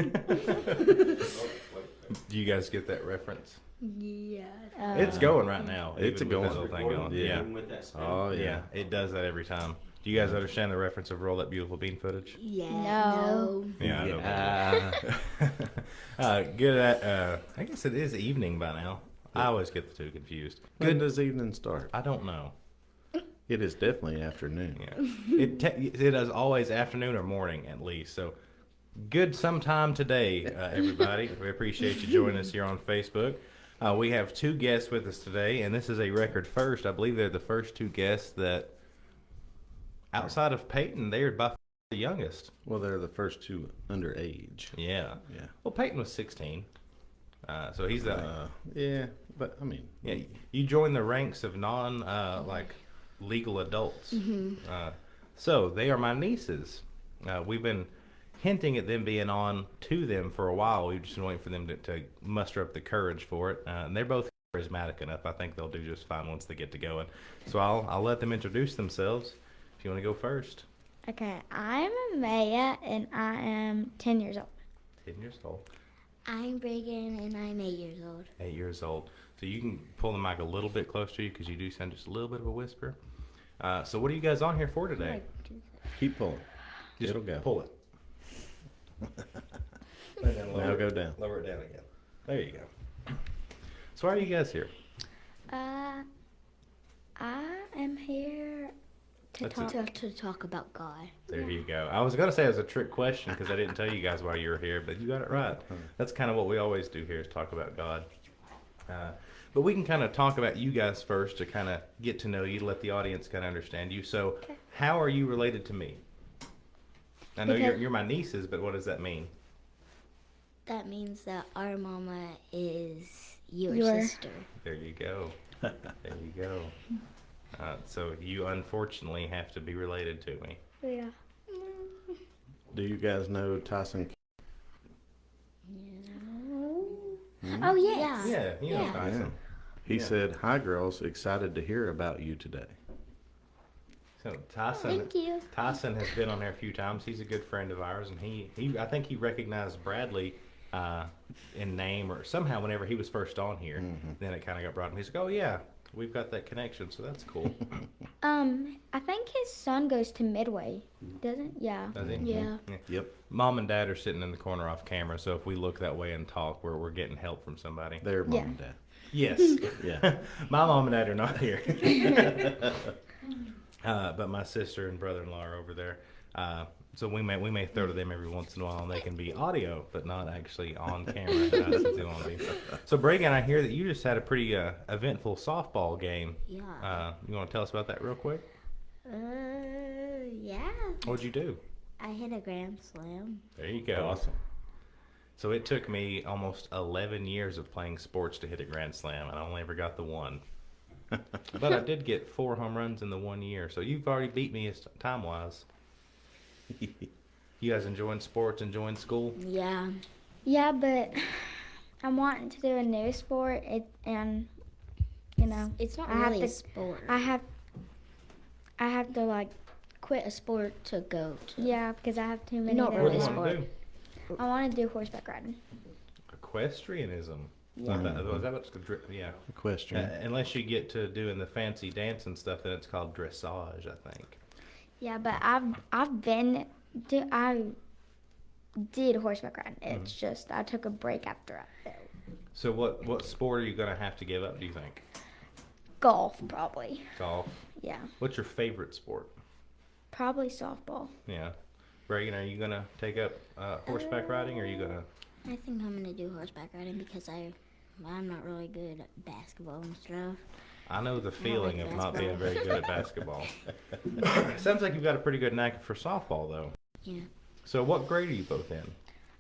Do you guys get that reference? Yeah. It's going right now. It's even with going. that little thing going. Yeah. Even with that sound. Oh Yeah, yeah. it does that every time. Do you guys understand the reference of Roll That Beautiful Bean footage? Yeah. No. Yeah, I don't know. Ah. Good at, I guess it is evening by now. I always get the two confused. When does evening start? I don't know. It is definitely afternoon. Yeah. It is always afternoon or morning at least. So good sometime today, everybody. We appreciate you joining us here on Facebook. We have two guests with us today, and this is a record first. I believe they're the first two guests that, outside of Peyton, they are by far the youngest. Well, they're the first two underage. Yeah. Yeah. Well, Peyton was 16. So he's the... Yeah, but I mean, Yeah, you join the ranks of like legal adults. So they are my nieces. We've been hinting at them being on to them for a while. We've just been waiting for them to muster up the courage for it. And they're both charismatic enough. I think they'll do just fine once they get to going. So I'll let them introduce themselves. If you want to go first. Okay, I'm Amaya, and I am 10 years old. 10 years old. I'm Reagan, and I'm 8 years old. 8 years old. So you can pull the mic a little bit closer to you because you do sound just a little bit of a whisper. So what are you guys on here for today? keep pulling. Just It'll go. Pull it. Now go down. Lower it down again. There you go. So why are you guys here? I am here to That's talk. To talk about God. There you go. I was going to say it was a trick question because I didn't tell you guys why you were here, but you got it right. That's kind of what we always do here is talk about God. But we can kind of talk about you guys first to kind of get to know you, let the audience kind of understand you. So how are you related to me? I know Because- you're my nieces, but what does that mean? That means that our mama is your Your- sister. There you go. There you go. So you unfortunately have to be related to me. Yeah. Do you guys know Tyson? Oh, yes. Yeah, you know Yeah. Tyson. He Yeah. said, "Hi, girls. Excited to hear about you today." So Tyson, Thank you. Tyson has been on there a few times. He's a good friend of ours, and he I think he recognized Bradley in name or somehow whenever he was first on here. Then it kind of got brought up. He's like, "Oh yeah, we've got that connection, so that's cool." I think his son goes to Midway, doesn't? Yeah. Does he? Yeah. Yep. Mom and Dad are sitting in the corner off camera, so if we look that way and talk, we're getting help from somebody. They're mom Yeah. and dad. Yes. Yeah. My mom and dad are not here. But my sister and brother-in-law are over there. So we may throw to them every once in a while, and they can be audio, but not actually on camera. Since they want to be. So Bregan, I hear that you just had a pretty eventful softball game. Yeah. You want to tell us about that real quick? Yeah. What'd you do? I hit a grand slam. There you go. Awesome. So it took me almost 11 years of playing sports to hit a grand slam, and I only ever got the one. But I did get 4 home runs in the 1 year, so you've already beat me as time-wise. You guys enjoying sports, enjoying school? Yeah. Yeah, but I'm wanting to do a new sport, and you know, It's not I have really a to- sport. I have to like, quit a sport to go to. yeah, because I have too many. Not that What I do you really want. want to sport. do? I want to do horseback riding. Equestrianism. Is that what's yeah. Equestrian. Unless you get to doing the fancy dance and stuff, then it's called dressage, I think. Yeah, but I did horseback riding. It's just I took a break after I So what sport are you gonna have to give up? Do you think? golf probably. Golf. Yeah, What's your favorite sport? probably softball. Yeah. Reagan, are you gonna take up horseback riding, or are you gonna? I think I'm gonna do horseback riding because I'm not really good at basketball and stuff. I know the feeling like of not being basketball. very good at basketball. Sounds like you've got a pretty good knack for softball, though. Yeah. So what grade are you both in?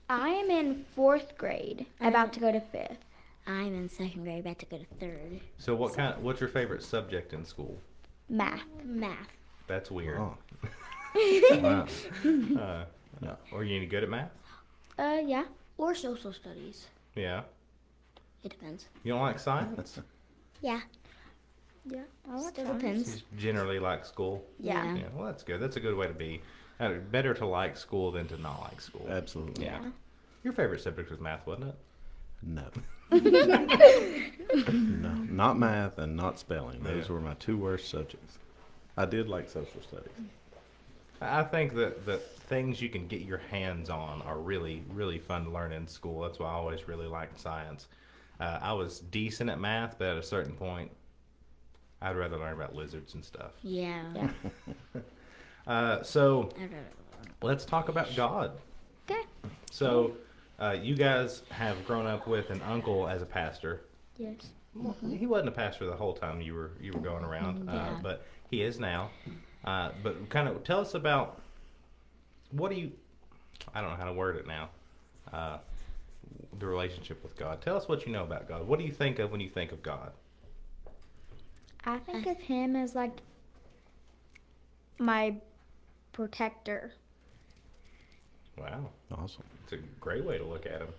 I am in 4th grade, about to go to 5th. I'm in 2nd grade, about to go to 3rd. So what's your favorite subject in school? Math. Math. That's weird. Oh. Wow. Are you any good at math? Yeah. Or social studies. Yeah. It depends. You don't like science? Yeah. Yeah. I like Still science. depends. You generally like school? Yeah. Yeah. Yeah, well, that's good. That's a good way to be. Better to like school than to not like school. Absolutely. Yeah. Your favorite subject was math, wasn't it? No. No, not math and not spelling. Those Yeah. were my two worst subjects. I did like social studies. I think that things you can get your hands on are really, really fun to learn in school. That's why I always really liked science. I was decent at math, but at a certain point, I'd rather learn about lizards and stuff. Yeah. Yeah. So I'd rather- let's talk about God. Okay. So you guys have grown up with an uncle as a pastor. Yes. Well, he wasn't a pastor the whole time you were going around, Yeah. but he is now. But kind of tell us about what do you? I don't know how to word it now. The relationship with God. Tell us what you know about God. What do you think of when you think of God? I think of him as like my protector. Wow, Awesome. it's a great way to look at him.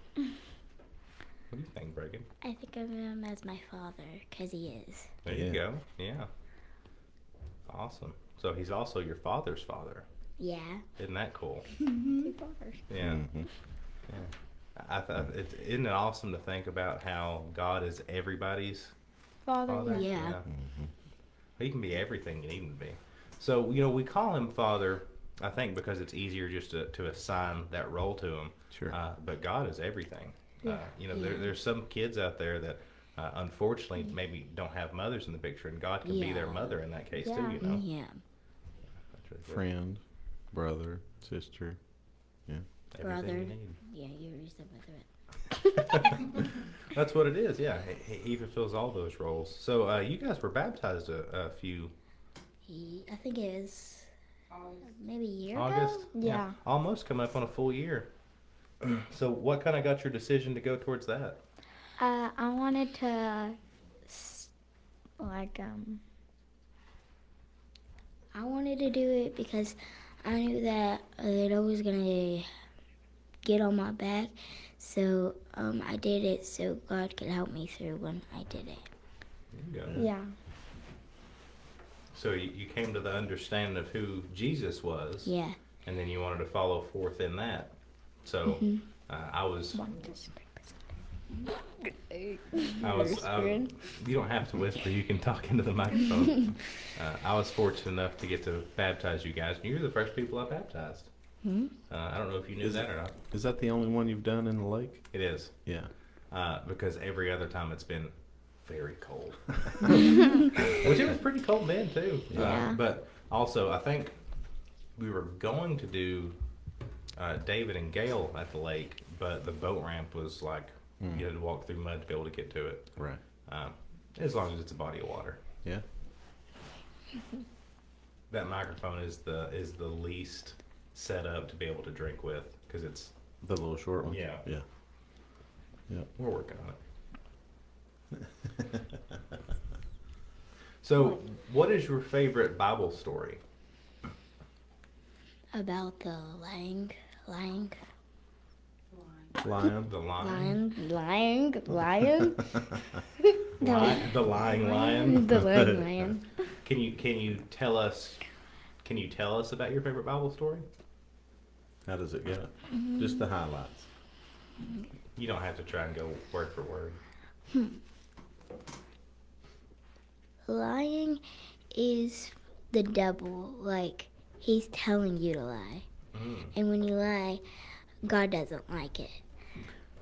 What do you think, Bregan? I think of him as my father, because he is. There Yeah. you go. Yeah. Awesome. So he's also your father's father. Yeah. Isn't that cool? Two fathers. Yeah. Mhm. Isn't it awesome to think about how God is everybody's Father. father? Yeah. He can be everything you need him to be. So, we call him Father, I think, because it's easier just to assign that role to him. Sure. But God is everything. Yeah. There's some kids out there that unfortunately maybe don't have mothers in the picture, and God can be their Yeah. mother in that case Yeah. too, you know? Yeah. That's really good. Friend, brother, sister. Everything Brother. you need. Yeah, you reached the of it. That's what it is, yeah. He fulfills all those roles. So you guys were baptized a few I think it was maybe a year August? ago. Yeah. Almost coming up on a full year. So what kind of got your decision to go towards that? I wanted to, like, I wanted to do it because I knew that it was gonna get on my back. So I did it so God could help me through when I did it. There you go. yeah. So you came to the understanding of who Jesus was, Yeah. and then you wanted to follow forth in that. So I was, you don't have to whisper, you can talk into the microphone. I was fortunate enough to get to baptize you guys, and you're the first people I baptized. I don't know if you knew that or not. Is that the only one you've done in the lake? It is, Yeah. because every other time it's been very cold. Which it was pretty cold then too. Yeah. But also, I think we were going to do David and Gail at the lake, but the boat ramp was like you had to walk through mud to be able to get to it. Right. As long as it's a body of water. Yeah. That microphone is the least set up to be able to drink with because it's The little short one. Yeah. Yeah. we're working on it. So, what is your favorite Bible story? About the lying. Lion. The lion, The lion, lying the lying lion. the lying lion. Can you tell us about your favorite Bible story? How does it go? Just the highlights. You don't have to try and go word for word. Lying is the devil. Like, he's telling you to lie. And when you lie, God doesn't like it.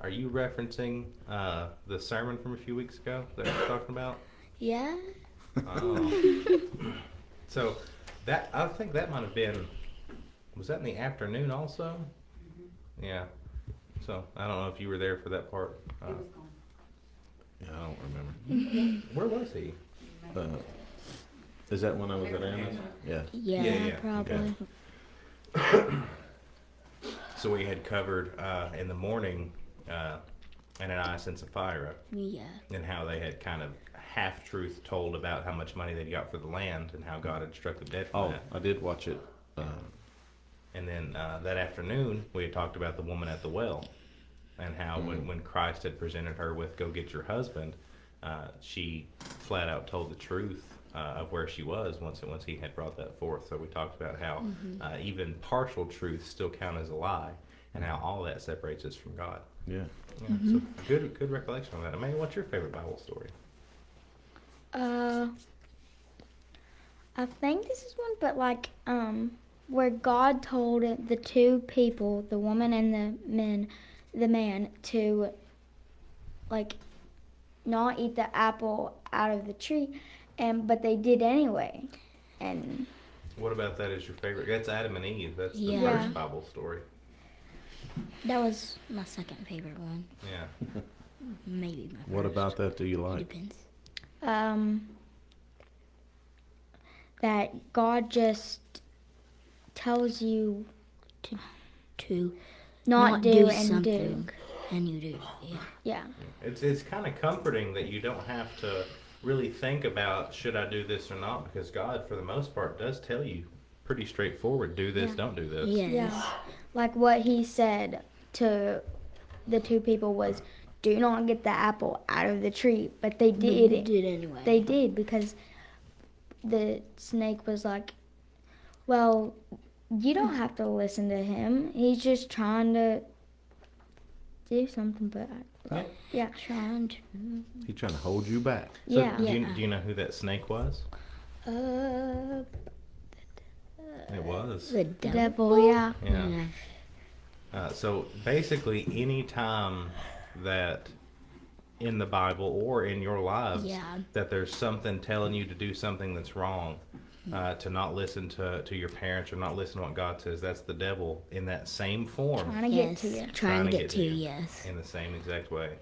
Are you referencing the sermon from a few weeks ago that I was talking about? Yeah? Oh. So I think that might have been. Was that in the afternoon also? Yeah. So I don't know if you were there for that part. Yeah, I don't remember. Where was he? Is that when I was at Anna's? Yeah. Yeah, yeah, probably. So we had covered in the morning Ananias and Sapphira Yeah. and how they had kind of half truth told about how much money they'd got for the land and how God had struck them dead for Oh, that. I did watch it. And then that afternoon, we had talked about the woman at the well and how when Christ had presented her with go get your husband, she flat out told the truth of where she was once he had brought that forth. So we talked about how even partial truths still count as a lie. and how all that separates us from God. Yeah. Yeah, so good recollection on that. Amanda, what's your favorite Bible story? I think this is one, but like where God told the two people, the woman and the man, to like not eat the apple out of the tree, but they did anyway. And What about that is your favorite? That's Adam and Eve. That's the Yeah. first Bible story. That was my second favorite one. Yeah. Maybe my first. What about that do you It like? depends. that God just tells you To not do and something, do. and you do. Yeah. Yeah. It's kind of comforting that you don't have to really think about should I do this or not, because God, for the most part, does tell you pretty straightforward, do this, Yeah. don't do this. Yes. Yeah. Like what he said to the two people was, do not get the apple out of the tree. But they But did you it. did anyway. They did because the snake was like, well, you don't have to listen to him. He's just trying to do something bad. Yeah. Yeah. Trying to. He's trying to hold you back. So Yeah. do you know who that snake was? It was. The The devil. devil, yeah. Yeah. So basically, any time that in the Bible or in your lives Yeah. that there's something telling you to do something that's wrong, to not listen to your parents or not listen to what God says, that's the devil in that same form, Trying to get to Yes. you. Trying to get to you. you. Yes. in the same exact way.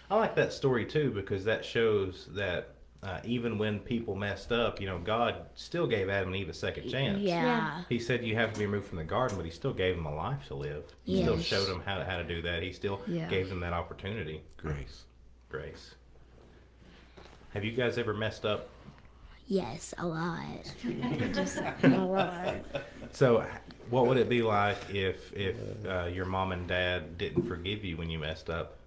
I like that story too, because that shows that even when people messed up, God still gave Adam and Eve a second chance. Yeah. He said you have to be removed from the garden, but he still gave them a life to live. He still Yes. showed them how to do that. He still Yeah. gave them that opportunity. Grace. Grace. Have you guys ever messed up? Yes, a lot. Just a lot. So, what would it be like if your mom and dad didn't forgive you when you messed up?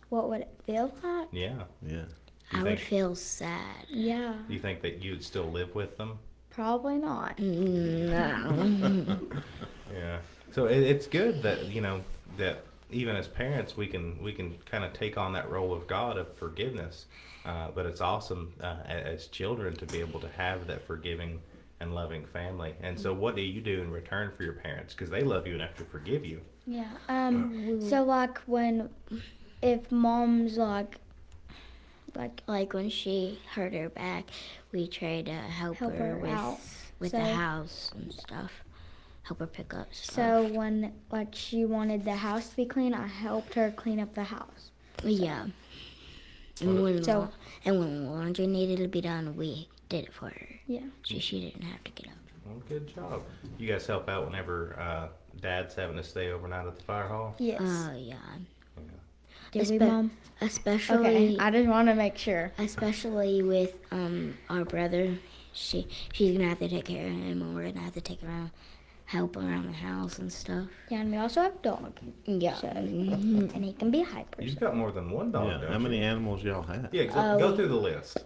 What would it feel like? Yeah. Yeah. I think- would feel sad. Yeah. Do you think that you'd still live with them? Probably not. No. Yeah. So it's good that that even as parents we can kind of take on that role of God of forgiveness, but it's awesome as children to be able to have that forgiving and loving family. And so, what do you do in return for your parents? Because they love you enough to forgive you. Yeah. So like if mom's like Like when she hurt her back, we tried to help Help her her out. with So- the house and stuff. Help her pick up stuff. so when like she wanted the house to be clean, I helped her clean up the house. Yeah. And when, So- and when laundry needed to be done, we did it for her. Yeah. She didn't have to get up. Well, good job. You guys help out whenever Dad's having to stay overnight at the fire hall. Yes. Oh yeah. Did we, espe- Mom? Especially Okay. I just want to make sure. especially with our brother. She's gonna have to take care of him, and we're gonna have to take around help around the house and stuff. Yeah, and we also have a dog, Yeah. so, and he can be hyper. You've got more than one dog, Yeah. don't How you? many animals y'all have? Yeah, go through the list.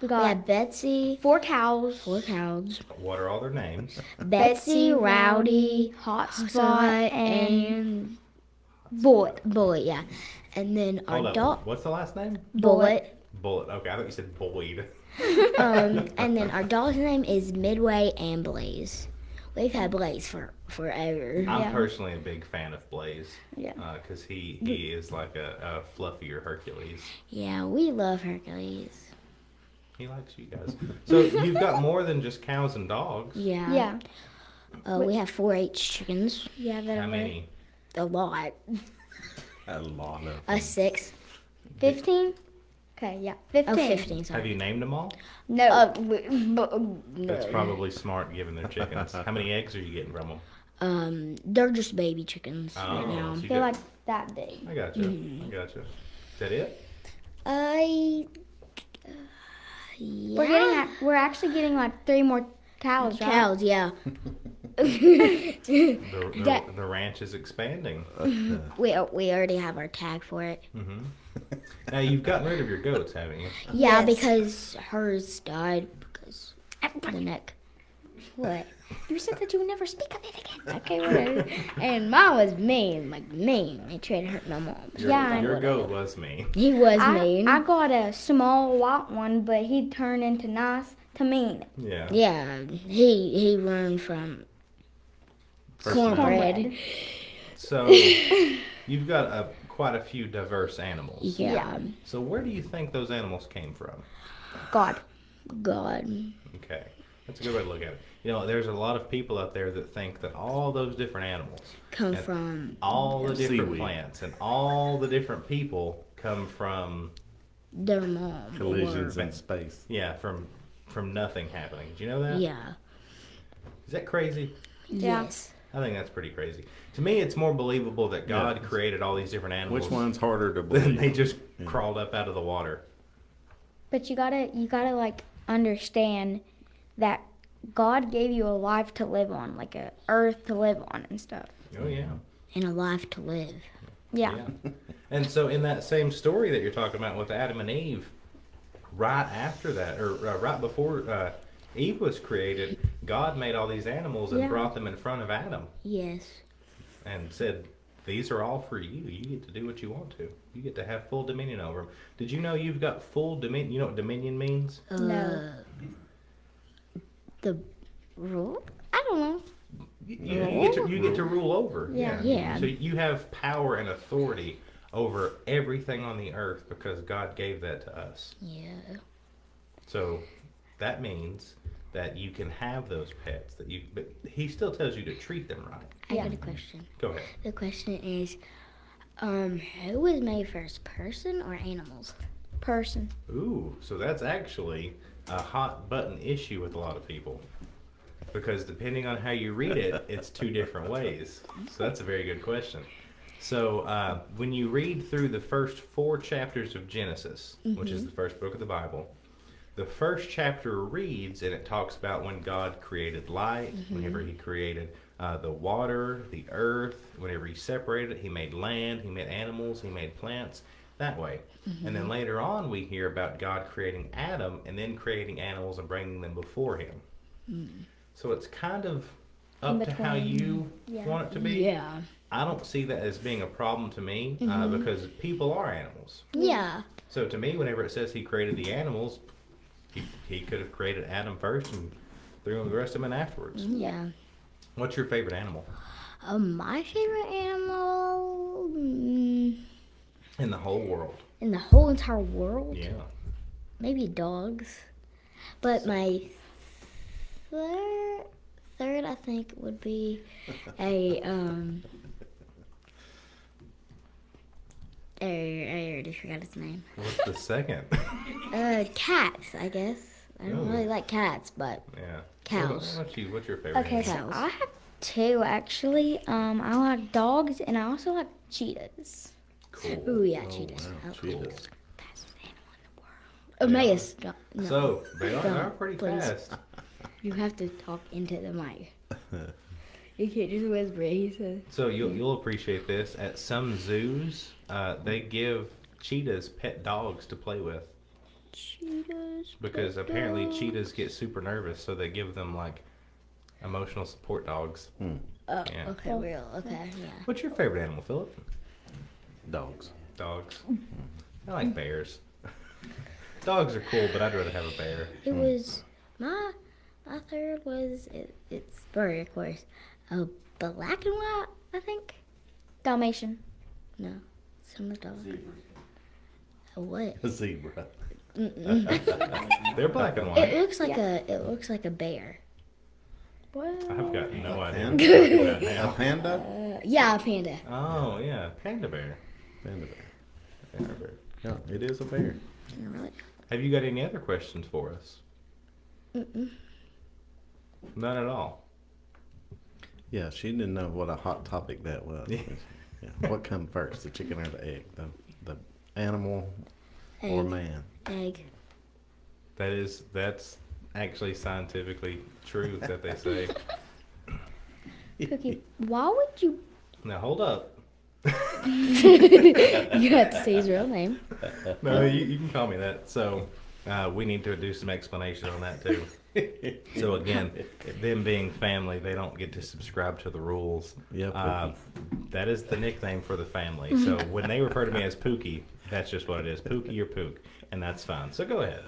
We We got had Betsy, 4 cows. 4 cows. What are all their names? Betsy, Rowdy, Hotspot, and Bullet. Bullet, yeah. And then Hold our up. dog, What's the last name? Bullet. Bullet. Okay, I thought you said Boyd. And then our dog's name is Midway and Blaze. We've had Blaze for forever. I'm Yeah. personally a big fan of Blaze. Yeah. Because he is like a fluffier Hercules. Yeah, we love Hercules. He likes you guys. So you've got more than just cows and dogs. Yeah. Yeah. We have 4-H chickens. Yeah, that How are many? A lot. A lot of. 6. 15? Okay, yeah. 15. Oh, 15, Have sorry. you named them all? No. That's probably smart given they're chickens. How many eggs are you getting from them? They're just baby chickens Oh, right now. so you They're got- like that big. I got you. I got you. Is that it? Yeah. We're actually getting like 3 more cows, right? Cows, yeah. The ranch is expanding. We already have our tag for it. Now you've gotten rid of your goats, haven't you? Yeah, Yes. because hers died because the neck. What? You said that you would never speak of it again. Okay, whatever. And mom was mean, like mean. He tried to hurt my mom. Your goat was me. He was I mean. got a small white one, but he turned into nice to mean. Yeah. Yeah, he learned from cornbread. So you've got quite a few diverse animals. Yeah. So where do you think those animals came from? God. God. Okay, that's a good way to look at it. You know, there's a lot of people out there that think that all those different animals, Come and from all the different Seaweed. plants, and all the different people come from their mom. Collisions or- in space. from nothing happening. Did you know that? Yeah. Is that crazy? Yeah. Yes. I think that's pretty crazy. To me, it's more believable that God Yeah. created all these different animals. Which one's harder to Then believe? they just crawled up out of the water. But you gotta like understand that God gave you a life to live on, like a earth to live on and stuff. Oh yeah. And a life to live. Yeah. And so in that same story that you're talking about with Adam and Eve, right after that, or right before Eve was created, God made all these animals and Yeah. brought them in front of Adam Yes. and said, "These are all for you. You get to do what you want to. You get to have full dominion over them." Did you know you've got full dominion? You know what dominion means? No. The rule? I don't know. You get to rule over. Yeah. Yeah. So you have power and authority over everything on the earth because God gave that to us. Yeah. So that means that you can have those pets but he still tells you to treat them right. I Yeah. got a question. Go ahead. The question is, who was made first, person or animals? Person. Ooh, so that's actually a hot button issue with a lot of people. Because depending on how you read it, it's two different ways. So that's a very good question. So when you read through the first 4 chapters of Genesis, which is the first book of the Bible, the first chapter reads and it talks about when God created light, whenever he created the water, the earth, whenever he separated it, he made land, he made animals, he made plants, that way. And then later on we hear about God creating Adam and then creating animals and bringing them before him. So it's kind of up to how you Yeah. want it to be. Yeah. I don't see that as being a problem to me because people are animals. Yeah. So to me, whenever it says he created the animals, he could have created Adam first and threw the rest of them in afterwards. Yeah. What's your favorite animal My favorite animal in the whole world? in the whole entire world? Yeah. Maybe dogs. But my third I think would be a I already forgot his name. What's the second? Cats, I guess. I don't really like cats, but Yeah. Cows. What's your favorite Okay, animal? so I have 2 actually. I like dogs and I also like cheetahs. Cool. ooh yeah, cheetahs. Wow, Oh, cheetahs. Best animal in the world. Megas. No, So they are Don't, pretty please. fast. you have to talk into the mic. You can't just whisper. He said. So you'll appreciate this. At some zoos, they give cheetahs pet dogs to play with. Cheetahs. Because apparently cheetahs get super nervous, so they give them like emotional support dogs. Oh, Yeah. okay, real. Okay, yeah. What's your favorite animal, Philip? Dogs. Dogs. I like bears. Dogs are cool, but I'd rather have a bear. It was my third was it's furry, of course. A black and white, I think. Dalmatian. No, summer dog. A what? A zebra. They're black and It white. looks like a bear. What? I've got no idea what Panda? you're talking about A now. panda? Yeah, a panda. Oh yeah, panda bear. Panda bear. Panda bear. Yeah, it is a bear. Really? Have you got any other questions for us? Mm-mm. None at all. Yeah, she didn't know what a hot topic that was. Yeah. Yeah. What come first, the chicken or the egg? The animal or Egg. man? Egg. That's actually scientifically true that they say. Cookie, why would you? Now hold up. You have to say his real name. No, you can call me that. So, We need to do some explanation on that too. So again, them being family, they don't get to subscribe to the rules. Yeah, That is the nickname for the family. So when they refer to me as Pookie, that's just what it is, Pookie or Pook, and that's fine. So go ahead.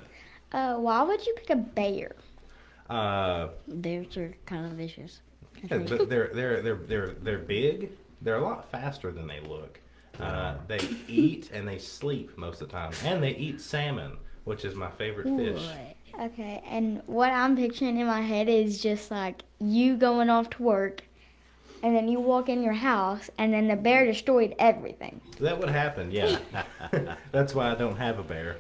Why would you pick a bear? Bears are kind of vicious. Yeah, but they're big. They're a lot faster than they look. They eat and they sleep most of the time, and they eat salmon, which is my favorite fish. Okay, and what I'm picturing in my head is just like you going off to work, and then you walk in your house, and then the bear destroyed everything. That would happen, yeah. That's why I don't have a bear.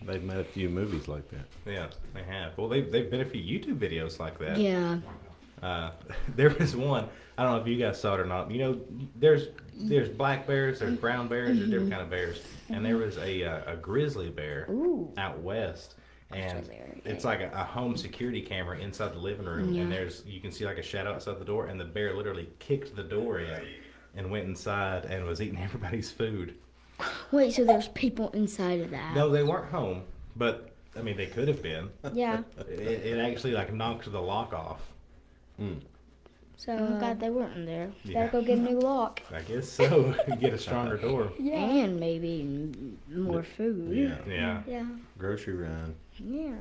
they've made a few movies like that. Yeah, they have. Well, they've been a few YouTube videos like that. Yeah. There was one. I don't know if you guys saw it or not. You know, there's black bears, there's brown bears, there's different kind of bears, and there was a grizzly bear out west, and it's like a home security camera inside the living room, and you can see like a shadow outside the door, and the bear literally kicked the door in and went inside and was eating everybody's food. Wait, so there's people inside of that? No, they weren't home, but I mean they could have been. Yeah. It actually like knocked the lock off. So Oh God, they weren't in there. better go get a new lock. I guess so. Get a stronger door. Yeah. And maybe more food. Yeah. Yeah. Yeah. Grocery run. Yeah.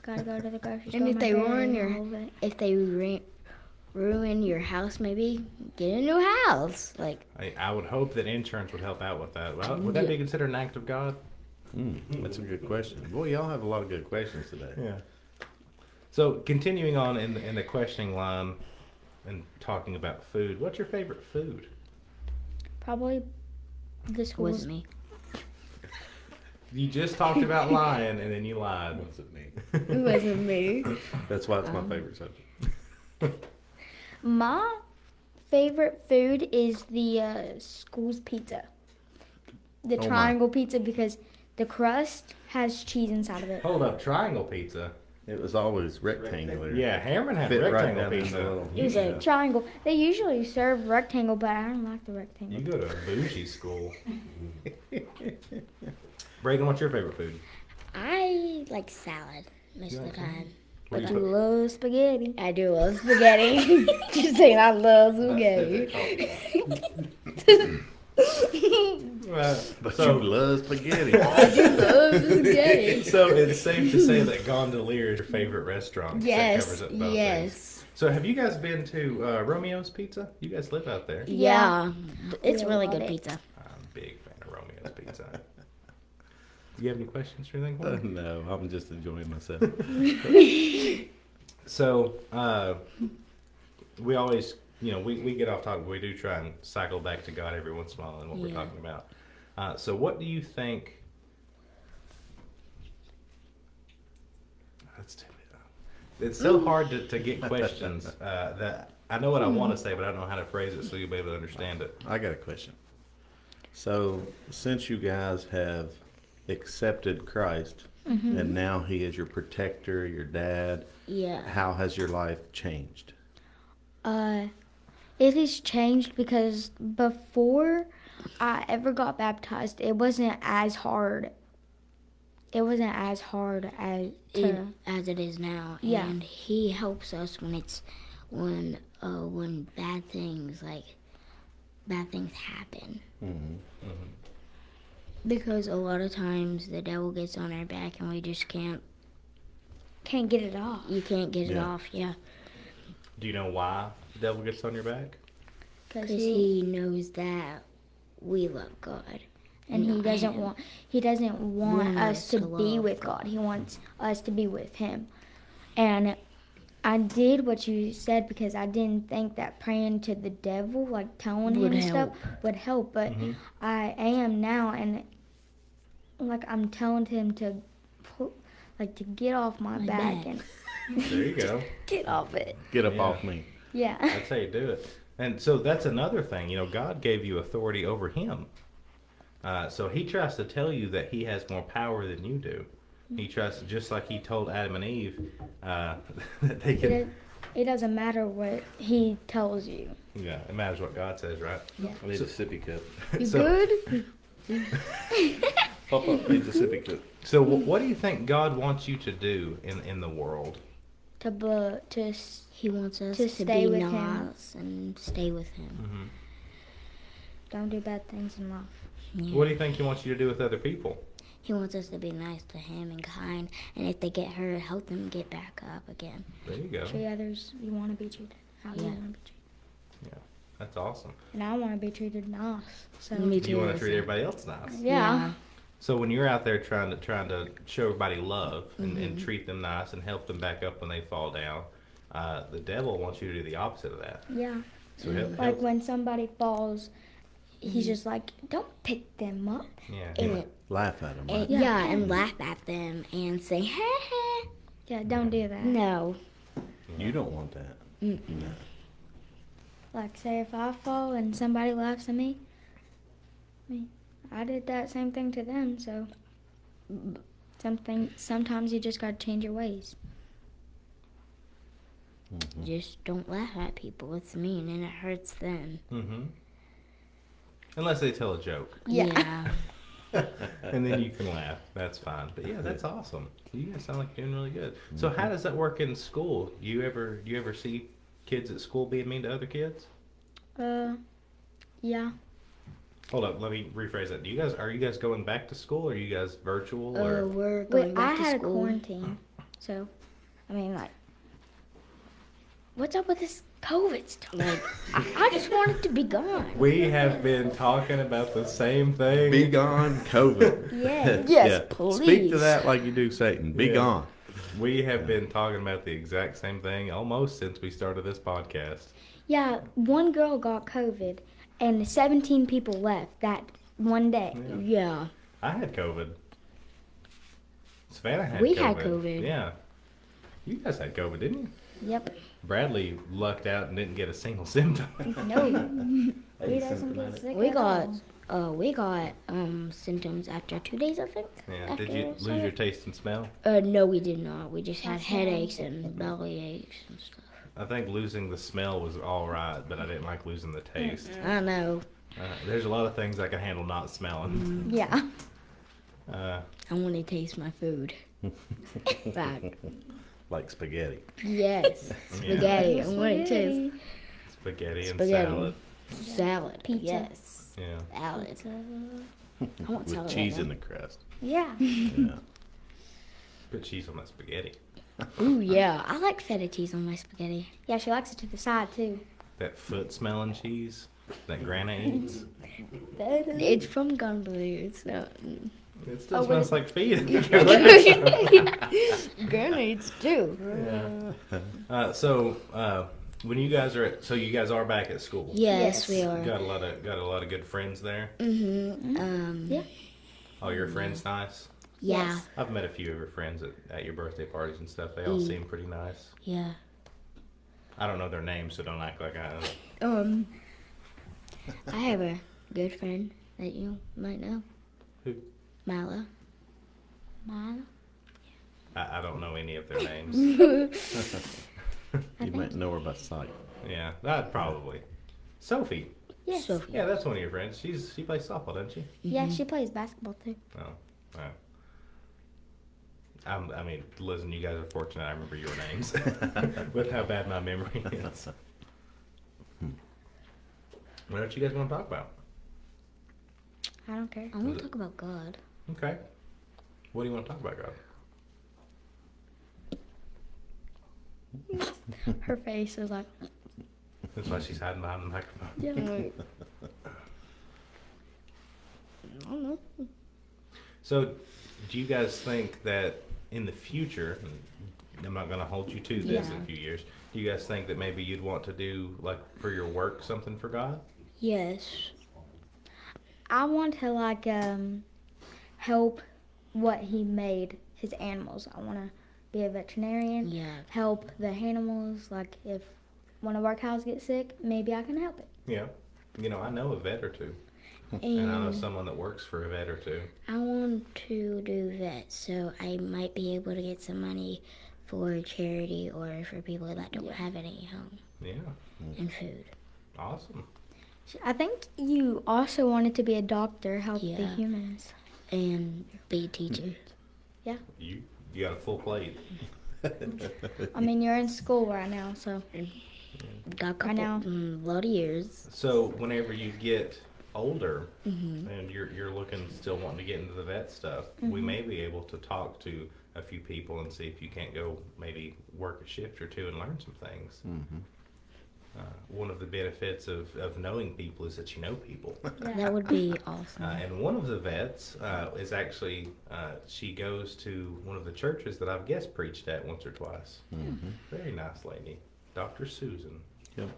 Gotta go to the grocery store. And if my they bear ruin and your, all of it. if they ruin your house, maybe get a new house. Like, I would hope that insurance would help out with that. Well, would that be considered an act of God? That's a good question. Boy, y'all have a lot of good questions today. Yeah. So continuing on in the questioning line and talking about food, what's your favorite food? Probably the schools. wasn't me. You just talked about lying and then you lied. Wasn't me. It wasn't me. That's why it's my favorite subject. My favorite food is the school's pizza. The Oh my. triangle pizza because the crust has cheese inside of it. Hold up, triangle pizza. It was always rectangular. Yeah, Harriman had Fit right rectangle down in the pizza. little- It was a triangle. They usually serve rectangle, but I don't like the rectangle. You go to a bougie school. Reagan, what's your favorite food? I like salad most of the time. What I do you put- love spaghetti. I do love spaghetti. Just saying, I love spaghetti. But So- you love spaghetti. I do love spaghetti. So it's safe to say that Gondolier is your favorite restaurant. 'cause that covers Yes, up both things. yes. So have you guys been to Romeo's Pizza? You guys live out there. Yeah, it's We really love good it. pizza. I'm a big fan of Romeo's Pizza. Do you have any questions or anything? for me? No, I'm just enjoying myself. So we always, we get off topic, but we do try and cycle back to God every once in a while and what we're Yeah. talking about. So what do you think? That's too It's so hard to get questions that I know what I want to say, but I don't know how to phrase it so you'll be able to understand it. I got a question. So, since you guys have accepted Christ and now He is your protector, your dad, Yeah. how has your life changed? It has changed because before I ever got baptized, it wasn't as hard. It wasn't as hard as As it is now. Yeah. And he helps us when bad things happen. Because a lot of times the devil gets on our back and we just can't. can't get it off. You can't get it Yeah. off. Yeah. Do you know why the devil gets on your back? Because Because he knows that we love God. and he I doesn't am. want us to be love with God. He wants us to be with him. And I did what you said because I didn't think that praying to the devil, like telling Would him stuff, help. would help. But I am now, and like I'm telling him to to get off my back back. and There you go. Get off it. Get up Yeah. off me. yeah. That's how you do it. And so that's another thing. God gave you authority over him. So he tries to tell you that he has more power than you do. He tries to, just like he told Adam and Eve, that they can. It doesn't matter what he tells you. Yeah, it matters what God says, right? I need a sippy cup. You So- good? Pop up pizza sippy cook. So, what do you think God wants you to do in the world? He wants us To to stay be with him. nice and stay with him. Mm-hmm. Don't do bad things in life. Yeah. What do you think He wants you to do with other people? He wants us to be nice to him and kind, and if they get hurt, help them get back up again. There you go. Treat others you want to be treated. How you Yeah. want to be treated. That's awesome. And I want to be treated nice. So Me too. You want to treat everybody else nice. yeah. So when you're out there trying to show everybody love and treat them nice and help them back up when they fall down, the devil wants you to do the opposite of that. Yeah. So help, Like help. when somebody falls, he's just like, don't pick them up. Yeah. And, Laugh at them. and Right? yeah, and laugh at them and say, ha ha. Yeah, don't do that. No. You don't want that. Mm-mm. Like, say if I fall and somebody laughs at me, I did that same thing to them. So sometimes you just gotta change your ways. Mhm. Just don't laugh at people. It's mean and it hurts them. Mm-hmm. Unless they tell a joke, Yeah. and then you can laugh. That's fine. But yeah, that's awesome. You guys sound like you're doing really good. So how does that work in school? Do you ever see kids at school being mean to other kids? Yeah. Hold up, let me rephrase that. Are you guys going back to school? Or are you guys virtual? Or We're going Wait, I back to had a school. quarantine, so I mean, like, what's up with this COVID stuff? Like, I just want it to be gone. we have been talking about the same thing. Be gone, COVID. Yeah. Yes, Speak to please. that like you do Satan. Be Yeah. gone. We have been talking about the exact same thing almost since we started this podcast. Yeah, one girl got COVID, and 17 people left that one day. Yeah. I had COVID. Savannah had We COVID. had COVID. Yeah. You guys had COVID, didn't you? Yep. Bradley lucked out and didn't get a single symptom. No. He doesn't get sick We at got all. symptoms after 2 days, I think. Yeah. After Did you lose your taste and smell? No, we did not. We just had That's headaches and belly aches and stuff. I think losing the smell was all right, but I didn't like losing the taste. I know. There's a lot of things I can handle not smelling. Yeah. Uh, I want to taste my food. Back. Like spaghetti. Yes. Spaghetti. I want to taste spaghetti and Spaghetti. salad. salad. Pizza. Yes. Yeah. Salad. I want With salad. cheese right in the crust. Yeah. Yeah. Put cheese on that spaghetti. now. Ooh, yeah. I like feta cheese on my spaghetti. Yeah, she likes it to the side, too. That foot smelling cheese that Grandma eats. It's from Gunblue. It's not. It still Oh, smells like feet. Granny eats too. Yeah. When you guys you guys are back at school. Yes, we are. Got a lot of good friends there. Yeah. All your friends nice. Yeah. Yes. I've met a few of your friends at your birthday parties and stuff. They all seem pretty nice. Yeah. I don't know their names, so don't act like I know. I have a good friend that you might know. Who? Mala. Mom. I don't know any of their names. You might know her by sight. Yeah, that probably. Sophie. Yes. Sophie. Yeah, that's one of your friends. She plays softball, doesn't she? Yeah, she plays basketball, too. Oh, wow. I mean, listen, you guys are fortunate I remember your names with how bad my memory is. What else you guys want to talk about? I don't care. I want to talk about God. Okay. What do you want to talk about, God? Her face was like, That's why she's hiding behind the microphone. yeah. I don't know. So, do you guys think that in the future, and I'm not going to hold you to this in a Yeah. few years, do you guys think that maybe you'd want to do, like, for your work, something for God? Yes. I want to, like, help what he made, his animals. I want to be a veterinarian, Yeah. help the animals. Like, if one of our cows gets sick, maybe I can help it. Yeah. You know, I know a vet or two. And I know And someone that works for a vet or two. I want to do that, so I might be able to get some money for charity or for people that don't have any home Yeah. and food. Awesome. I think you also wanted to be a doctor, help the Yeah. humans. and be a teacher. You got a full plate. I mean, you're in school right now, so Got a I couple, know. lot of years. So whenever you get older and you're looking still wanting to get into the vet stuff, we may be able to talk to a few people and see if you can't go maybe work a shift or two and learn some things. One of the benefits of knowing people is that you know people. That would be awesome. And one of the vets is actually, she goes to one of the churches that I've guest preached at once or twice. Very nice lady, Dr. Susan. Yep.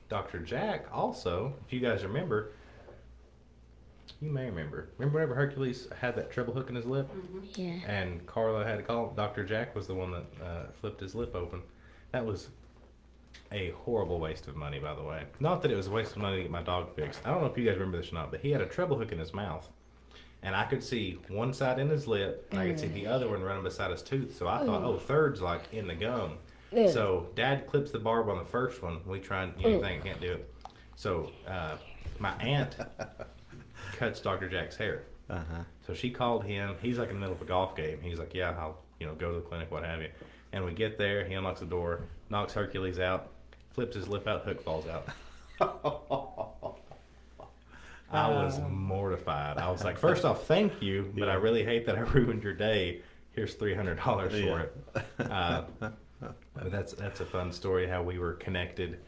Dr. Jack also, if you guys remember, you may remember. Remember whenever Hercules had that treble hook in his lip? Yeah. And Carla had to call? Dr. Jack was the one that flipped his lip open. That was a horrible waste of money, by the way. Not that it was a waste of money to get my dog fixed. I don't know if you guys remember this or not, but he had a treble hook in his mouth. And I could see one side in his lip, and I could see the other one running beside his tooth. So I thought, oh, third's like in the gum. So Dad clips the barb on the first one. We try and, think, can't do it. So my aunt cuts Dr. Jack's hair. So she called him. He's like in the middle of a golf game. He's like, yeah, I'll go to the clinic, what have you. And we get there. He unlocks the door, knocks Hercules out, flips his lip out, hook falls out. I was mortified. I was like, first off, thank you, but I really hate that I ruined your day. Here's $300 for it. But that's a fun story how we were connected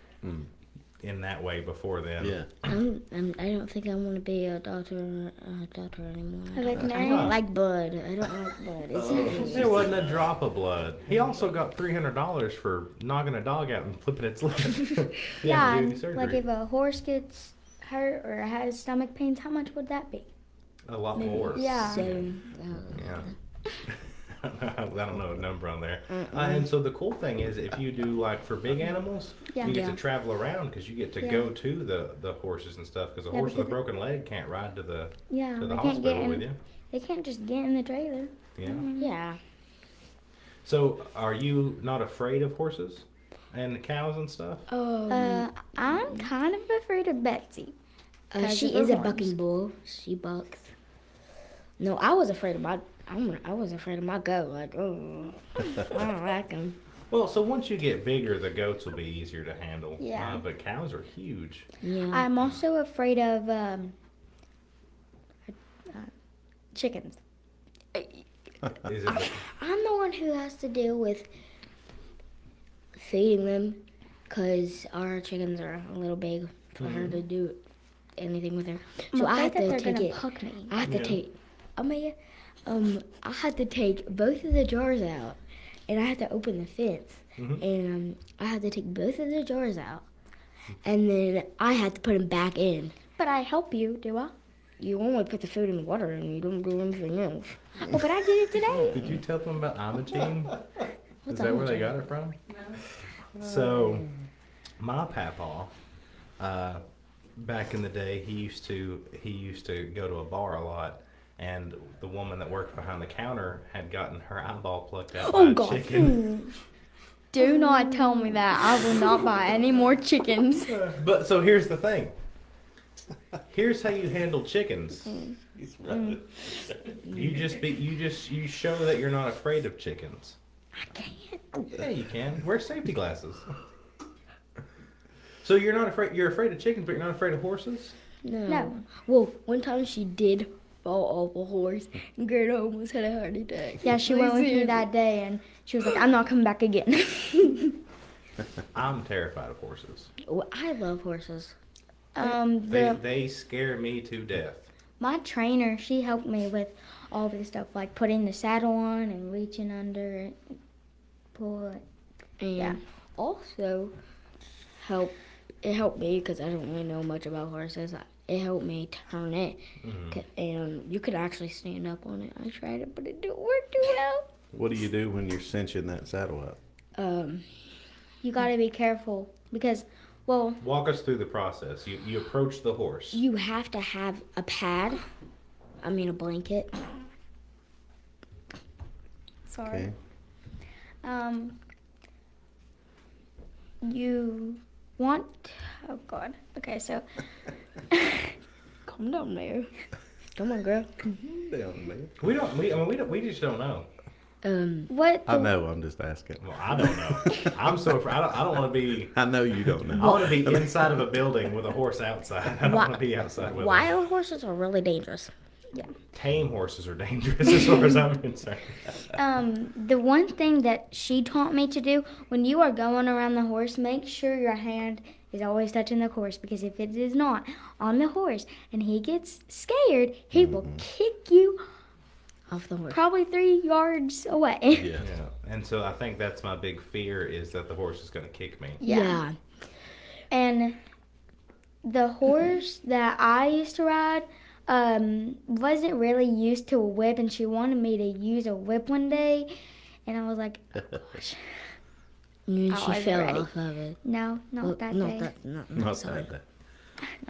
in that way before then. Yeah. I don't think I want to be a doctor anymore. I like I don't like blood. I don't like blood. There wasn't a drop of blood. He also got $300 for knocking a dog out and flipping its lip. He Yeah, didn't do any surgery. like if a horse gets hurt or has stomach pains, how much would that be? A lot more. Yeah. So, Yeah. I don't know a number on there. And so the cool thing is, if you do like for big animals, Yeah. you get Yeah. to travel around because you get to Yeah. go to the horses and stuff. Because a Yeah, horse with a because- broken leg can't ride to the Yeah, to the they can't get hospital with in. you. They can't just get in the trailer. Yeah. yeah. So are you not afraid of horses and cows and stuff? I'm kind of afraid of Betsy. She of her is a horns. bucking bull. She bucks. No, I was afraid of my. I was afraid of my goat. Like, oh, I don't like them. Well, so once you get bigger, the goats will be easier to handle. Yeah. But cows are huge. Yeah. I'm also afraid of chickens. Is it? I'm the one who has to deal with feeding them, cause our chickens are a little big for her to do anything with her. So I I'm have afraid that to they're take gonna it. puck me. I have to take. I had to take both of the jars out, and I had to open the fence, and I had to take both of the jars out, and then I had to put them back in. But I help you, do I? You only put the food in the water, and you don't do anything else. Oh, but I did it today. Did you tell them about Imogene? What's Is that where they Imogene? got it from? So, my papa, back in the day, he used to go to a bar a lot, and the woman that worked behind the counter had gotten her eyeball plucked out by Oh, a God. chicken. Do not tell me that. I will not buy any more chickens. But so here's the thing. Here's how you handle chickens. You show that you're not afraid of chickens. I can't. Yeah, you can. Wear safety glasses. So you're not afraid. You're afraid of chickens, but you're not afraid of horses. No. Well, one time she did fall off a horse, and Gerda almost had a heart attack. Yeah, she went with me that day, and she was like, "I'm not coming back again." I'm terrified of horses. Well, I love horses. They scare me to death. My trainer, she helped me with all this stuff, like putting the saddle on and reaching under it, pull it. And Yeah. also it helped me because I don't really know much about horses. It helped me turn it, and you could actually stand up on it. I tried it, but it didn't work too well. What do you do when you're cinching that saddle up? You gotta be careful because, well, Walk us through the process. You approach the horse. You have to have a pad. I mean a blanket. sorry. Okay. You want, oh God. Okay, so Calm down there. Come on, girl. Down, man. We don't. We just don't know. What? I know. I'm just asking. Well, I don't know. I'm so afraid. I don't want to be. I know you don't I know. want to be inside of a building with a horse outside. I don't want to be outside with a Wild horses are really dangerous. tame horses are dangerous as far as I'm concerned. The one thing that she taught me to do when you are going around the horse, make sure your hand is always touching the horse, because if it is not on the horse and he gets scared, he will kick you Off the horse. probably 3 yards away. Yeah. Yeah, and so I think that's my big fear is that the horse is going to kick me. Yeah. And the horse that I used to ride wasn't really used to a whip, and she wanted me to use a whip one day, and I was like, oh, gosh. And I she wasn't fell ready. off of it. No, not that not day. that. Not Not sorry. that.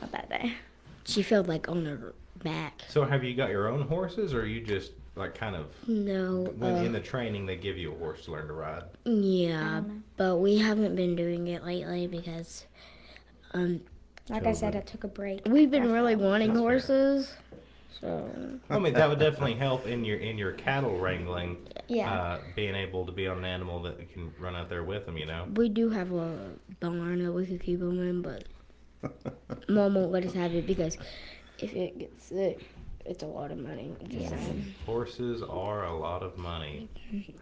Not that day. She fell like on her back. So have you got your own horses, or you just like kind of No. when in the training they give you a horse to learn to ride? Yeah, but we haven't been doing it lately because Like I said, I took a break. we've been really wanting That's fair. horses. So I mean, that would definitely help in your cattle wrangling. Yeah. Being able to be on an animal that you can run out there with them, you know. we do have a barn that we could keep them in, but Mom won't let us have it because if it gets sick, it's a lot of money. Just saying. Horses are a lot of money.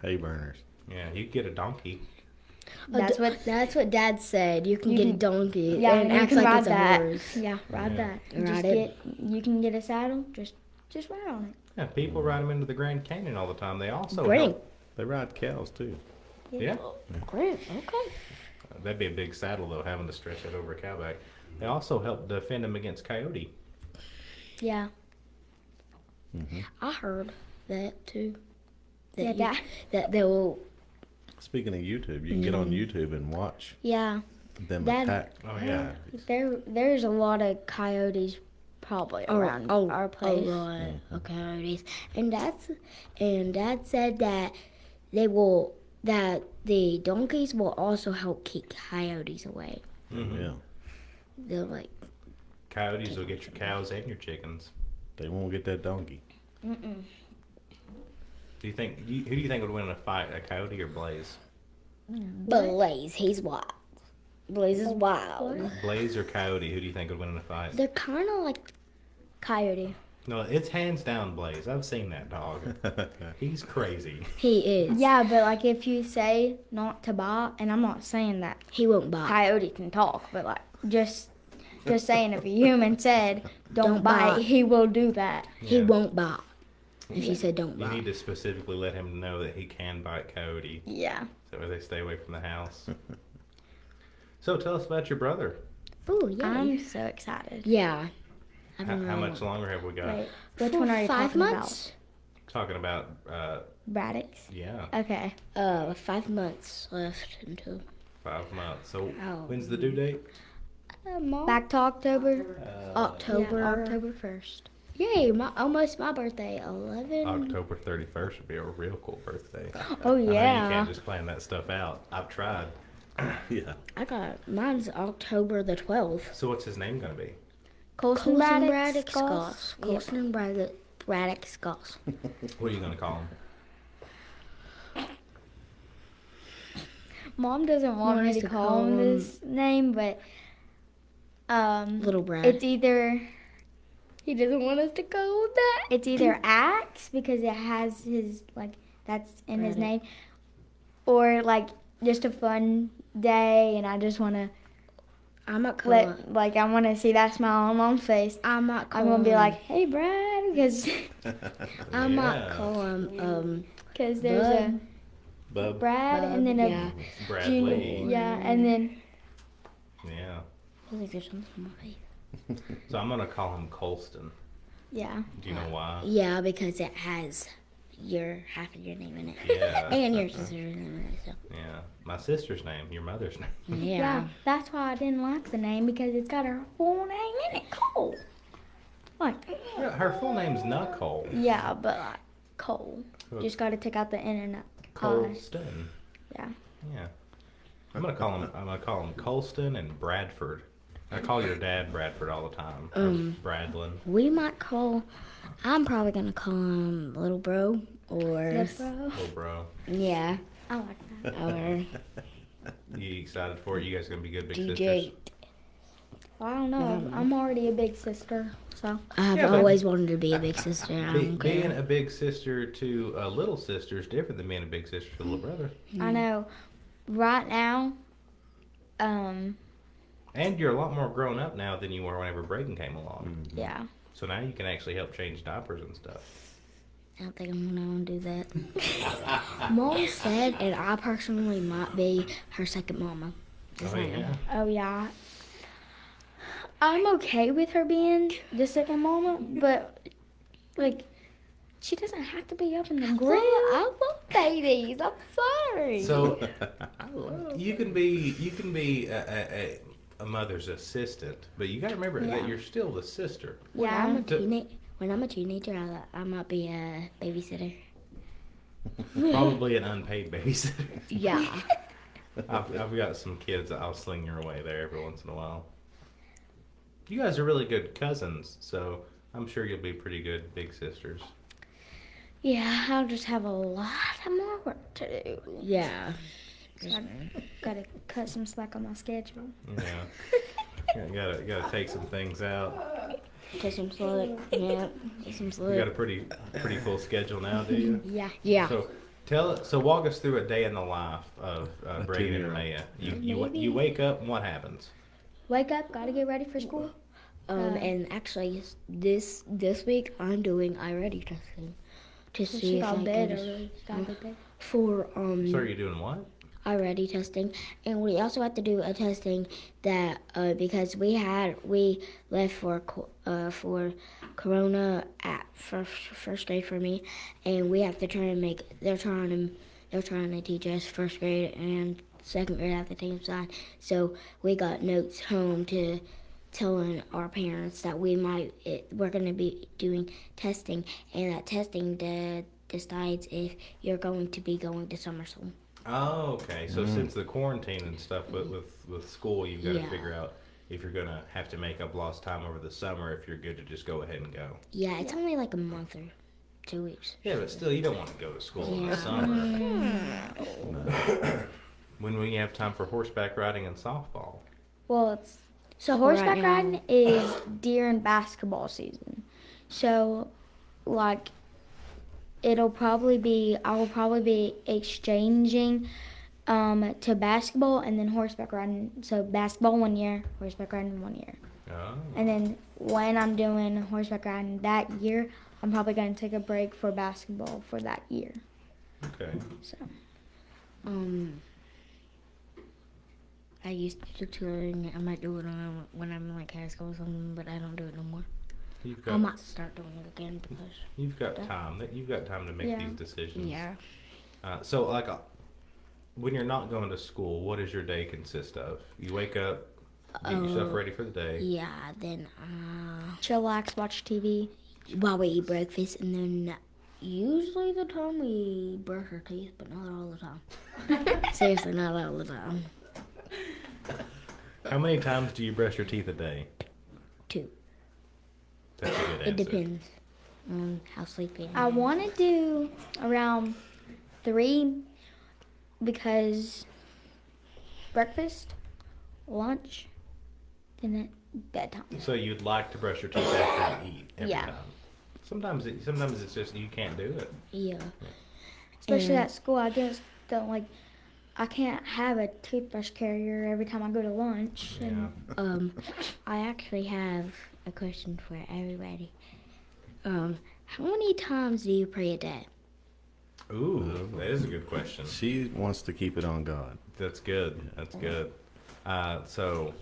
Hay burners. Yeah, you get a donkey. That's what. That's what Dad said. You can You get a can- donkey Yeah, and you act can like ride it's a that. horse. Yeah, ride Yeah. that. Ride Just it. you can get a saddle. Just ride on it. Yeah, people ride them into the Grand Canyon all the time. They also Great. help. They ride cows too. Yeah, Great. Okay. that'd be a big saddle though, having to stretch it over a cow back. They also help defend them against coyote. Yeah. I heard that too. Yeah, you- Dad. that they will. Speaking of YouTube, you can get on YouTube and watch Yeah. them Dad- attack. Oh yeah. There's a lot of coyotes probably around our place. A lot of coyotes, and Dad said that that the donkeys will also help keep coyotes away. Mhm. Yeah. They're like, Coyotes will get your cows and your chickens. They won't get that donkey. Do you think? Who do you think would win in a fight, a coyote or Blaze? Blaze, he's wild. Blaze is wild. Blaze or coyote? Who do you think would win in a fight? They're kind of like, Coyote. No, it's hands down Blaze. I've seen that dog. He's crazy. he is. Yeah, but like if you say not to bite, and I'm not saying that He won't bite. coyote can talk, but like just saying if a human said don't, Don't bite, bite. he will do that. He Yeah. won't bite. If you said don't You need bite. to specifically let him know that he can bite coyote, Yeah. so that way they stay away from the house. So tell us about your brother. Oh yeah. I'm so excited. Yeah. I've How, been how really much longer have we got? Wait, which For one are you 5 talking months? Talking about, about? Braddocks. yeah, Okay. 5 months left until. 5 months. So Oh. when's the due date? Back to October. October. Yeah, October 1st. Yay! Almost my birthday. 11. October 31st would be a real cool birthday. Oh I know you yeah. can't just plan that stuff out. I've tried. Yeah. I got mine's October the 12th. So what's his name gonna be? Colson Colson Braddock Braddock Scots. Scots. Colson and Braddock Scots. What are you gonna call him? Mom doesn't want Want me us to to call call him him this name, but Little Brad. it's either he doesn't want us to call him that. It's either Axe because it has his like that's in his Braddock. name, or like just a fun day, and I just want to I might call him. I want to see that smile on Mom's face. I might call I'm gonna be him- like, hey Brad, because I might Yeah. call him. there's a Bub. Brad and then a yeah. Bradley. junior, yeah, and then Yeah. I feel like there's something on my face. So I'm gonna call him Colston. yeah. Do you know why? Yeah, because it has half of your name in it. Yeah. And your sister's name in it. So. Yeah. My sister's name, your mother's name. Yeah. That's why I didn't like the name because it's got her full name in it, Cole. Like, Yeah, her full name's Nicole. yeah, but like Cole. Just got to take out the N and the I. Colston. Yeah. Yeah. I'm gonna call him Colston and Bradford. I call your dad Bradford all the time. Or Bradlin. We might call. I'm probably gonna call him little bro or Yes, bro. Oh, bro. yeah I like that. or You excited for it? You guys gonna be good big sisters? DJ. Well, I don't know. I'm already a big sister, so. I've Yeah, but- always wanted to be a big sister. I don't Being care. a big sister to a little sister is different than being a big sister to a little brother. I know. Right now, And you're a lot more grown up now than you were whenever Braden came along. yeah. So now you can actually help change diapers and stuff. I don't think I'm gonna do that. Mom said, and I personally might be her second mama. Just Oh saying. yeah. Oh yeah. I'm okay with her being the second mama, but like, she doesn't have to be up in the grill. I love babies. I'm sorry. So you can be a mother's assistant, but you got to remember that Yeah. you're still the sister. when Yeah. when I'm a teenager, I might be a babysitter. Probably an unpaid babysitter. Yeah. I've got some kids that I'll sling your way there every once in a while. You guys are really good cousins, so I'm sure you'll be pretty good big sisters. Yeah, I'll just have a lot more work to do. Yeah. So I gotta cut some slack on my schedule. Yeah. gotta take some things out. Take some slack. Yeah. Take some You got a slack. pretty full schedule now, do you? Yeah. Yeah. So walk us through a day in the life of Braden and 2-year-old. Maya. You wake up and what happens? Wake up, gotta get ready for school. And actually, this week I'm doing iReady testing to see She if got I bed can early. Got to bed. for So are you doing what? iReady testing, and we also have to do a testing that because we left for Corona at first grade for me, and we have to try and make they're trying to teach us first grade and second grade at the same time. So we got notes home to telling our parents that we're going to be doing testing, and that testing decides if you're going to be going to summer school. Oh, okay. So since the quarantine and stuff with school, you've got to Yeah. figure out if you're gonna have to make up lost time over the summer. If you're good to just go ahead and go. Yeah, it's only like a month or 2 weeks. Yeah, but still, you don't want to go to school in the Yeah. summer. When will you have time for horseback riding and softball? Well, it's So horseback right now- riding is during basketball season. So, like, I will probably be exchanging to basketball and then horseback riding. So basketball 1 year, horseback riding 1 year. Oh. And then when I'm doing horseback riding that year, I'm probably going to take a break for basketball for that year. Okay. So, I used to do touring. I might do it when I'm in like high school or something, but I don't do it no more. You've I got might start doing it again because you've got time. You've got time to make Yeah. these decisions. yeah. So like, when you're not going to school, what does your day consist of? You wake up, get yourself ready for the day. Yeah, then chillax, watch TV. while we eat breakfast, and then usually the time we brush our teeth, but not all the time. Seriously, not all the time. How many times do you brush your teeth a day? 2. That's a good answer. It depends on how sleepy I I am. want to do around 3 because breakfast, lunch, and then bedtime. So you'd like to brush your teeth after you eat every Yeah. time. Sometimes it's just you can't do it. Yeah. Especially And- at school, I just don't like. I can't have a toothbrush carrier every time I go to lunch. Yeah. And I actually have a question for everybody. How many times do you pray a day? Ooh, that is a good question. She wants to keep it on God. That's good. That's good. So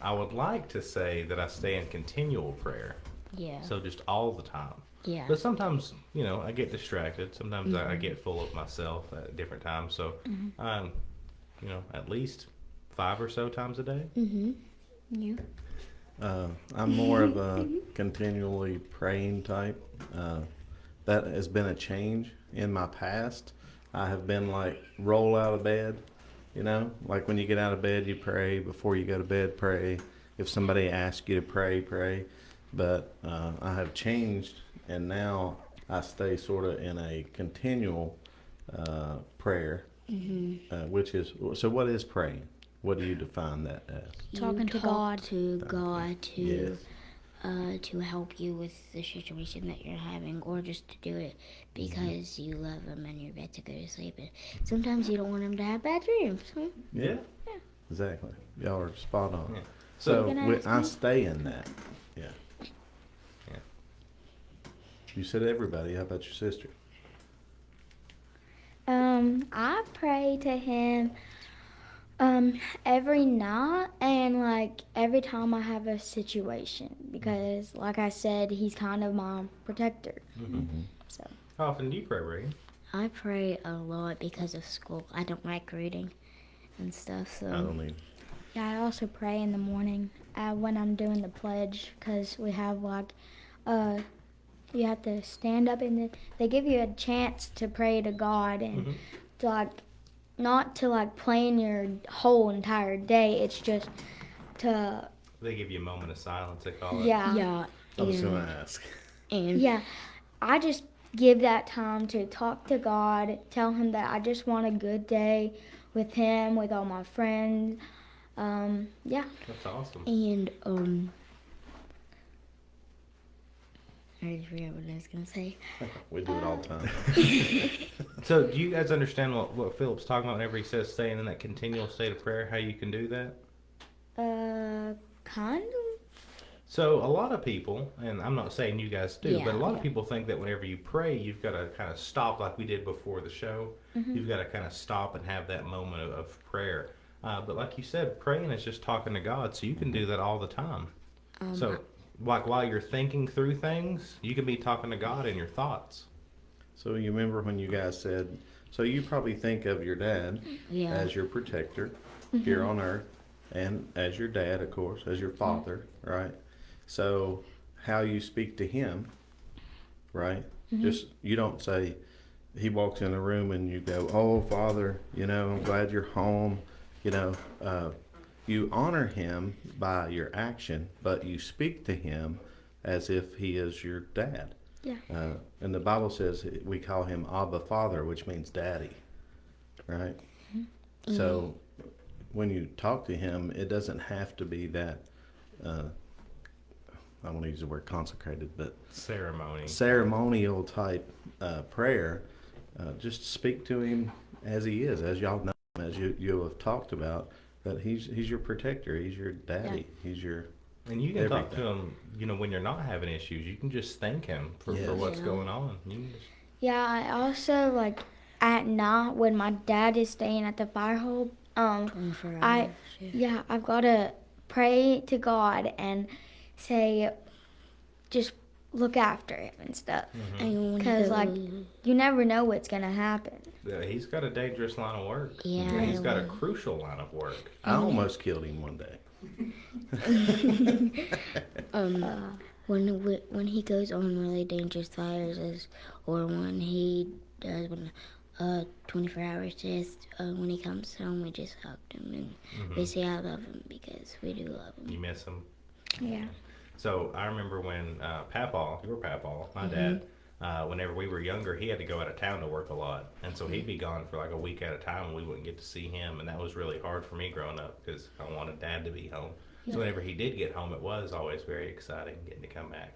I would like to say that I stay in continual prayer. Yeah. So just all the time. Yeah. But sometimes, I get distracted. Sometimes I get full of myself at different times. So, at least 5 or so times a day. Mhm. Yeah. I'm more of a continually praying type. That has been a change in my past. I have been like roll out of bed You know, like when you get out of bed, you pray. Before you go to bed, pray. If somebody asks you to pray, pray. But I have changed, and now I stay sort of in a continual prayer, which is, so what is praying? What do you define that as? Talking to God. To God Yes. to help you with the situation that you're having, or just to do it because you love him and you're about to go to sleep. And sometimes you don't want him to have bad dreams. Yeah. Exactly. Y'all are spot on. Yeah. So You gonna ask I me? stay in that. Yeah. Yeah. You said everybody. How about your sister? I pray to him every night and like every time I have a situation because like I said, he's kind of my protector. So How often do you pray, Reagan? I pray a lot because of school. I don't like reading and stuff, so I don't even. yeah, I also pray in the morning when I'm doing the pledge because we have like you have to stand up and they give you a chance to pray to God and to like not to like plan your whole entire day. It's just to They give you a moment of silence, they call it. yeah. I was And, going to ask. and yeah. I just give that time to talk to God, tell him that I just want a good day with him, with all my friends. Yeah. That's awesome. And I just forgot what I was gonna say. We do it all the time. So do you guys understand what Philip's talking about whenever he says staying in that continual state of prayer, how you can do that? Kind of. So a lot of people, and I'm not saying you guys do, Yeah, but a lot yeah. of people think that whenever you pray, you've got to kind of stop like we did before the show. You've got to kind of stop and have that moment of prayer. But like you said, praying is just talking to God, so you can do that all the time. So like while you're thinking through things, you can be talking to God in your thoughts. So you remember when you guys said, so you probably think of your dad Yeah. as your protector here on earth, and as your dad, of course, as your father, right? So how you speak to him, right? Just, you don't say, he walks in the room and you go, oh, Father, you know, I'm glad you're home. You know, you honor him by your action, but you speak to him as if he is your dad. Yeah. And the Bible says we call him Abba Father, which means daddy, right? So when you talk to him, it doesn't have to be that, I want to use the word consecrated, but Ceremony. ceremonial type prayer. Just speak to him as he is, as y'all know, as you have talked about, that he's your protector, he's your daddy, he's your And you can talk to everything. him, you know, when you're not having issues. You can just thank him for Yes. what's Yeah. going on. You can just, Yeah, I also like at night when my dad is staying at the fire hole, 24 hours. I yeah, I've got to pray to God and say just look after him and stuff. And when he 'Cause, like, goes- You never know what's going to happen. he's got a dangerous line of work. Yeah, He's got a well. crucial line of work. I almost killed him one day. when he goes on really dangerous fires, or when he does 24 hours test, when he comes home, we just hug him and we say I love him because we do love him. You miss him. Yeah. So I remember when Papaw, your Papaw, my dad, whenever we were younger, he had to go out of town to work a lot. And so he'd be gone for like a week at a time and we wouldn't get to see him. And that was really hard for me growing up because I wanted dad to be home. So whenever he did get home, it was always very exciting getting to come back.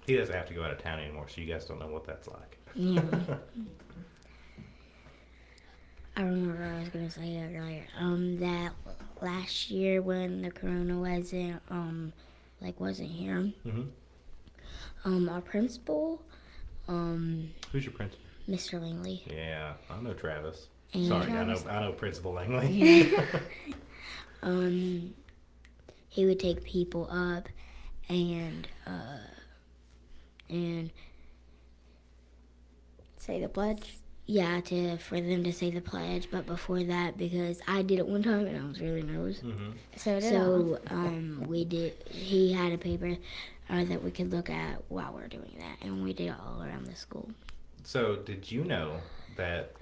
He doesn't have to go out of town anymore, so you guys don't know what that's like. Yeah. I remember what I was gonna say earlier. That last year when the corona wasn't here, our principal, Who's your principal? Mr. Langley, Yeah, I know Travis. And Sorry, Travis. I know Principal Langley. he would take people up and Say the pledge. yeah, for them to say the pledge. But before that, because I did it one time and I was really nervous. So did So we did. He had a paper that we could look at while we're doing that, and we did it all around the school. So, did you know that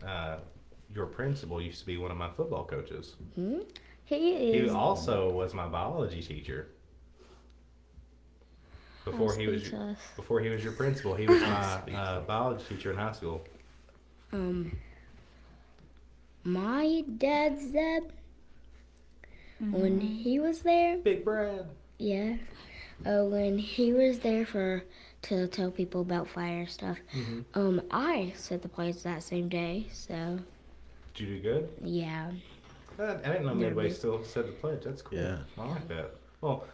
your principal used to be one of my football coaches. Hmm? He He is. also was my biology teacher. Before he was speechless. before he was your principal, he was my biology teacher in high school. My dad's dad, when he was there, Big Brad. yeah, when he was there to tell people about fire stuff, I said the plays that same day. So Did you do good? yeah, I didn't know Midway Nervous. still said the pledge. That's cool. Yeah. I like that. Well,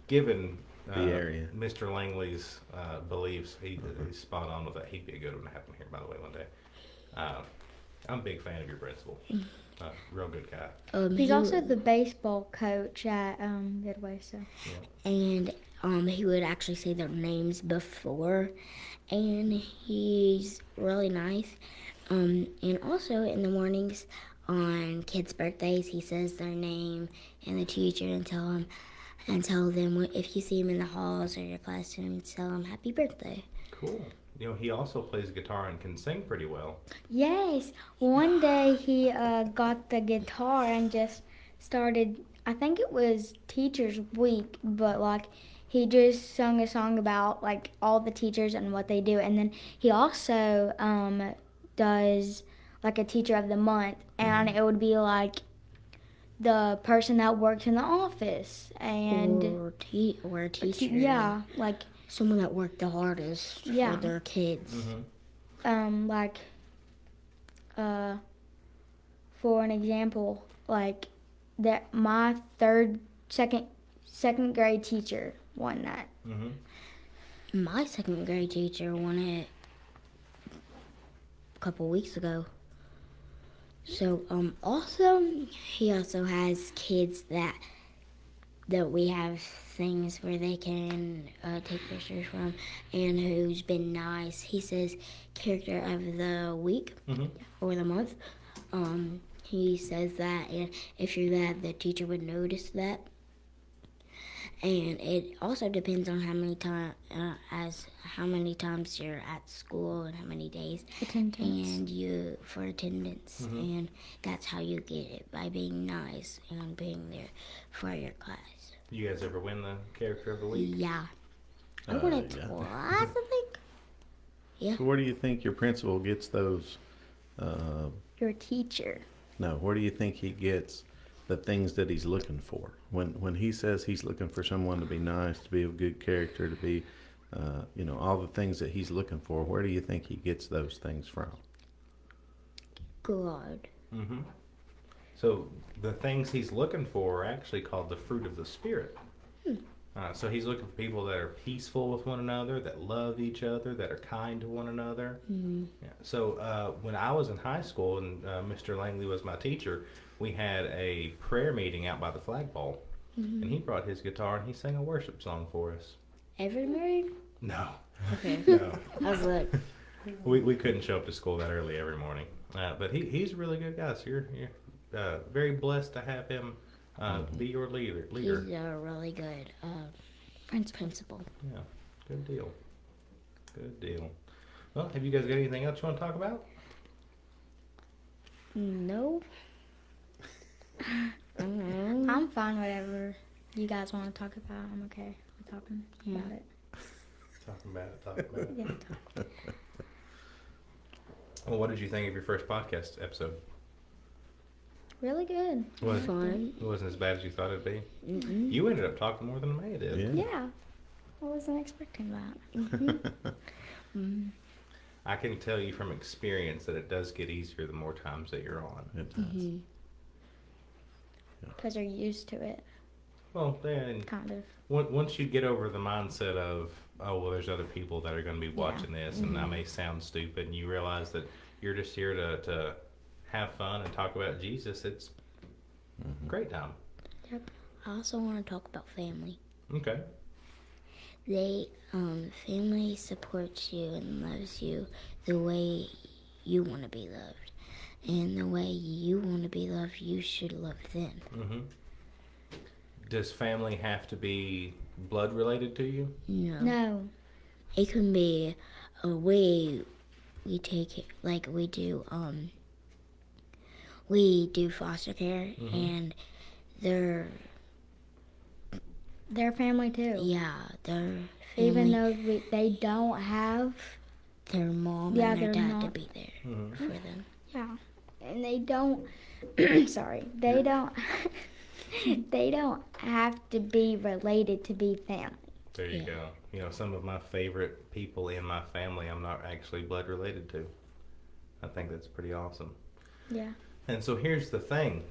given The area. Mr. Langley's beliefs, he's spot on with that. He'd be a good one to have him here, by the way, one day. I'm a big fan of your principal. Real good guy. He's he, also the baseball coach at Midway. So and he would actually say their names before, and he's really nice. And also in the mornings on kids' birthdays, he says their name and the teacher and tell them if you see him in the halls or your classroom, tell him happy birthday. Cool. You know, he also plays guitar and can sing pretty well. yes, one day he got the guitar and just started. I think it was Teachers Week, but like he just sung a song about like all the teachers and what they do, and then he also does like a Teacher of the Month, and it would be like the person that works in the office and or a teacher. yeah, like Someone that worked the hardest Yeah. for their kids. like for an example, like that my second grade teacher won that. My second grade teacher won it a couple weeks ago. So he also has kids that we have things where they can take pictures from, and who's been nice. He says character of the week or the month. He says that, and if you're that, the teacher would notice that. And it also depends on how many times you're at school and how many days Attendance. and you for attendance, and that's how you get it, by being nice and being there for your class. You guys ever win the character of the week? Yeah, I won it yeah. twice, I think. So where do you think your principal gets those? Your teacher. No, where do you think he gets the things that he's looking for? When he says he's looking for someone to be nice, to be of good character, to be, all the things that he's looking for, where do you think he gets those things from? God. So the things he's looking for are actually called the fruit of the Spirit. So he's looking for people that are peaceful with one another, that love each other, that are kind to one another. Yeah. So when I was in high school and Mr. Langley was my teacher, we had a prayer meeting out by the flagpole. And he brought his guitar and he sang a worship song for us. Ever married? No. Okay. No. I was like, We couldn't show up to school that early every morning. But he's a really good guy. So you're very blessed to have him be your leader. he's a really good principal. Yeah, good deal. Good deal. Well, have you guys got anything else you want to talk about? No. I'm fine, whatever you guys want to talk about. I'm okay with talking about it. Talking about it. Yeah, talk. Well, what did you think of your first podcast episode? Really good. Fun. It wasn't as bad as you thought it'd be. You ended up talking more than Maya did. Yeah. I wasn't expecting that. I can tell you from experience that it does get easier the more times that you're on. It does. Because you're used to it, Well, then kind of. once you get over the mindset of, oh, well, there's other people that are going to be watching this, and I may sound stupid, and you realize that you're just here to have fun and talk about Jesus, it's a great time. I also want to talk about family. Okay. Family supports you and loves you the way you want to be loved. And the way you want to be loved, you should love them. Does family have to be blood related to you? No. It can be a way we take it, like we do, we do foster care, Mm-hmm. and they're Their family too. they're Even family, though they don't have, their mom Yeah, and their they're dad to not. be there Mm-hmm. for them. yeah, and they don't. Sorry, they don't. They don't have to be related to be family. There you Yeah. go. You know, some of my favorite people in my family I'm not actually blood related to. I think that's pretty awesome. Yeah. And so here's the thing.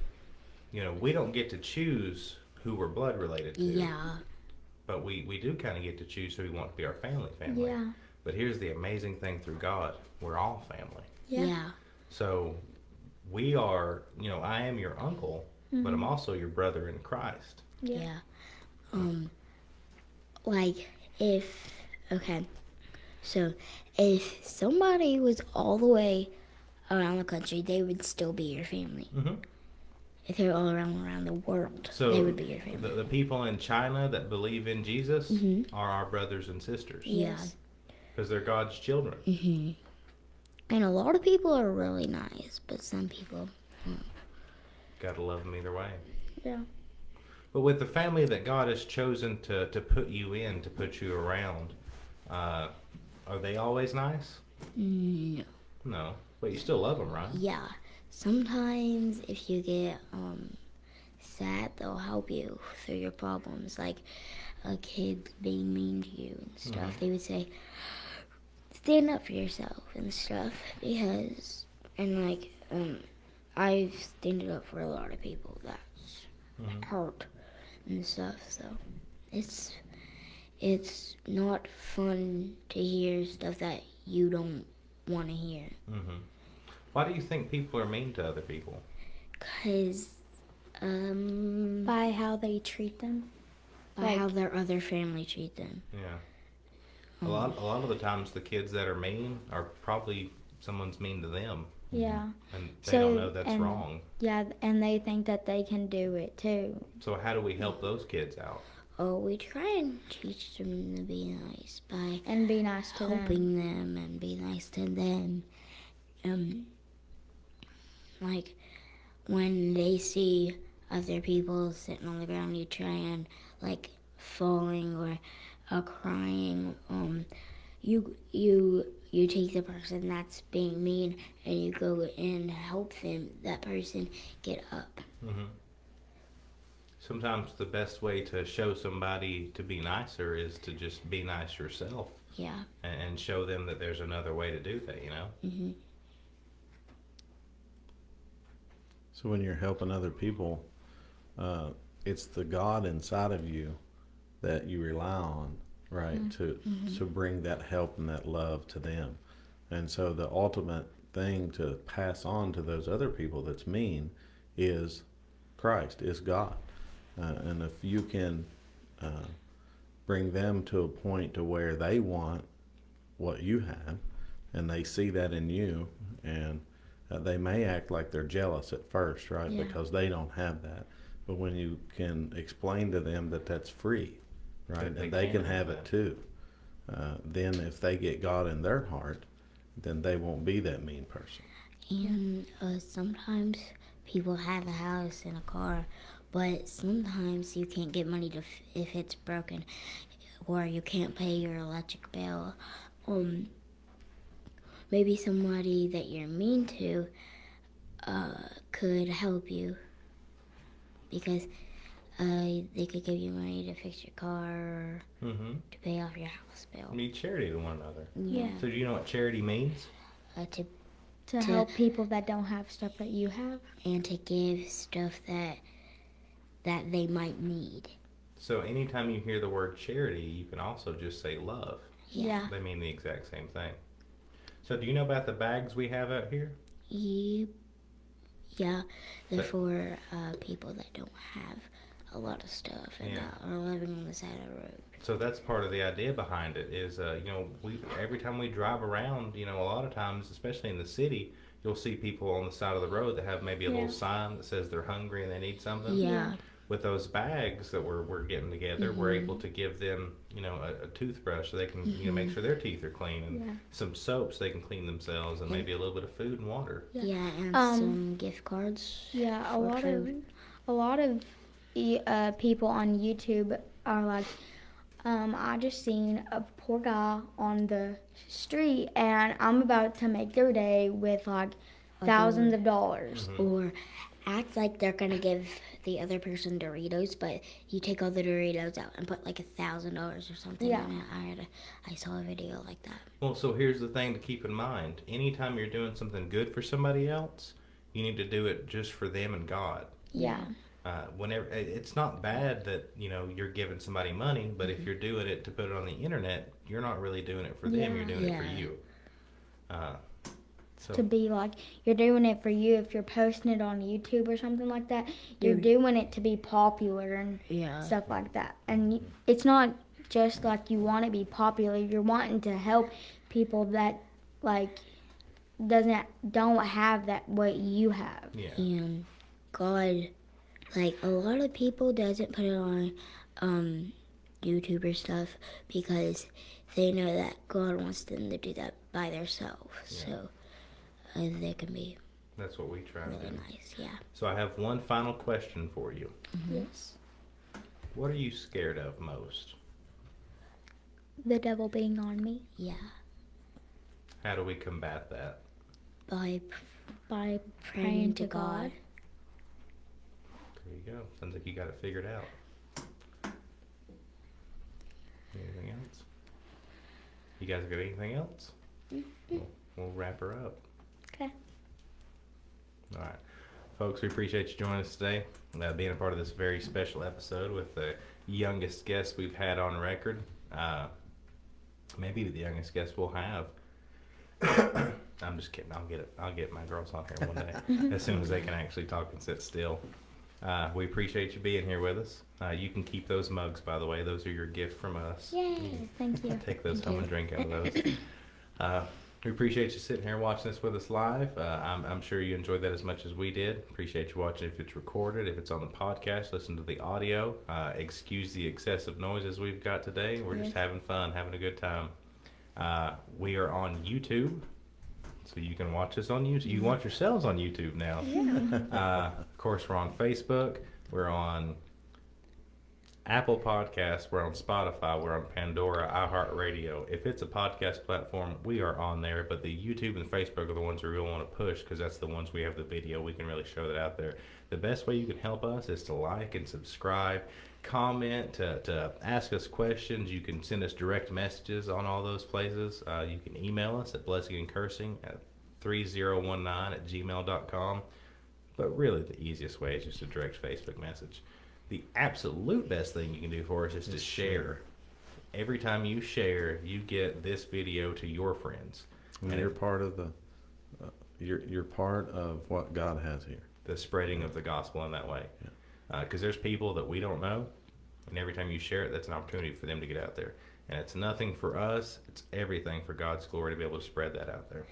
You know, we don't get to choose who we're blood related to. Yeah, But we do kind of get to choose who we want to be our family. Yeah. But here's the amazing thing through God. We're all family. yeah, So we are, you know, I am your uncle, but I'm also your brother in Christ. yeah. Like okay, so if somebody was all the way around the country, they would still be your family. Mm-hmm. If they're all around the world, So they would be your family. the people in China that believe in Jesus are our brothers and sisters Yeah. because they're God's children. And a lot of people are really nice, but some people, Gotta love them either way. Yeah. But with the family that God has chosen to put you in, to put you around, are they always nice? no. No. But you still love them, right? Yeah. Sometimes if you get sad, they'll help you through your problems. Like a kid being mean to you and stuff. They would say, stand up for yourself and stuff. Because, and like, I've standed up for a lot of people that's hurt and stuff. So it's not fun to hear stuff that you don't want to hear. Mm-hmm. Why do you think people are mean to other people? Because By how they treat them. by how their other family treat them. Yeah. A lot of the times the kids that are mean are probably someone's mean to them Yeah. and they So, don't know that's and- wrong. Yeah, and they think that they can do it too. So how do we help those kids out? Oh, we try and teach them to be nice by And be nice to them. helping them and be nice to them. Like when they see other people sitting on the ground, you try and like falling or crying. You take the person that's being mean and you go and help that person get up. Mm-hmm. Sometimes the best way to show somebody to be nicer is to just be nice yourself Yeah. and show them that there's another way to do that, you know? Mhm. So when you're helping other people, it's the God inside of you that you rely on, right, to bring that help and that love to them. And so the ultimate thing to pass on to those other people that's mean is Christ, is God. And if you can bring them to a point to where they want what you have, and they see that in you, and they may act like they're jealous at first, right? Yeah. Because they don't have that. But when you can explain to them that that's free, right, That they and they can can have have it too, then if they get God in their heart, then they won't be that mean person. And sometimes people have a house and a car, but sometimes you can't get money if it's broken, or you can't pay your electric bill. Maybe somebody that you're mean to could help you because they could give you money to fix your car or Mm-hmm. to pay off your house bill. Be charity to one another. Yeah. So do you know what charity means? To To help people that don't have stuff that you have. and to give stuff that they might need. So anytime you hear the word charity, you can also just say love. Yeah. They mean the exact same thing. So do you know about the bags we have out here? Yeah, they're But- for people that don't have a lot of stuff and Yeah. that are living on the side of the road. So that's part of the idea behind it is, every time we drive around, a lot of times, especially in the city, you'll see people on the side of the road that have maybe a Yeah. little sign that says they're hungry and they need something. Yeah. with those bags that we're getting together, we're able to give them, a toothbrush so they can, make sure their teeth are clean, and Yeah. some soap so they can clean themselves, and maybe a little bit of food and water. Yeah, and some gift cards. Yeah, a for lot food. of people on YouTube are like, I just seen a poor guy on the street, and I'm about to make their day with like thousands of dollars. Or act like they're gonna give the other person Doritos, but you take all the Doritos out and put like $1,000 or something Yeah. in it. I saw a video like that. Well, so here's the thing to keep in mind. Anytime you're doing something good for somebody else, you need to do it just for them and God. Yeah. Whenever it's not bad that you're giving somebody money, but if you're doing it to put it on the internet, you're not really doing it for them. You're doing it for Yeah. you. So To be like, you're doing it for you. If you're posting it on YouTube or something like that, you're doing it to be popular and Yeah. stuff like that. And it's not just like you want to be popular. You're wanting to help people that like don't have that what you have. yeah, And God, like a lot of people doesn't put it on YouTube or stuff because they know that God wants them to do that by themselves. So they can be that's what we try to really do. nice. Yeah. So I have one final question for you. Yes. What are you scared of most? The devil being on me. Yeah. How do we combat that? By By praying to God. There you go. Sounds like you got it figured out. Anything else? You guys got anything else? We'll wrap her up. Okay. All right. Folks, we appreciate you joining us today, being a part of this very special episode with the youngest guest we've had on record. Maybe the youngest guest we'll have. I'm just kidding. I'll get my girls on here one day as soon as they can actually talk and sit still. We appreciate you being here with us. You can keep those mugs, by the way. Those are your gift from us. Yay! Thank you. Take those home and drink out of those. We appreciate you sitting here watching this with us live. I'm sure you enjoyed that as much as we did. Appreciate you watching if it's recorded. If it's on the podcast, listen to the audio. Excuse the excessive noises we've got today. We're just having fun, having a good time. We are on YouTube, so you can watch us on YouTube. You can watch yourselves on YouTube now. Of course, we're on Facebook. We're on Apple Podcasts, we're on Spotify, we're on Pandora, iHeartRadio. If it's a podcast platform, we are on there, but the YouTube and Facebook are the ones we really want to push because that's the ones we have the video. We can really show that out there. The best way you can help us is to like and subscribe, comment, to ask us questions. You can send us direct messages on all those places. You can email us at blessingandcursing at 3019@gmail.com. But really the easiest way is just a direct Facebook message. The absolute best thing you can do for us is to share. Every time you share, you get this video to your friends. And you're part of the, you're part of what God has here. The spreading of the gospel in that way. Because there's people that we don't know, and every time you share it, that's an opportunity for them to get out there. And it's nothing for us, it's everything for God's glory to be able to spread that out there.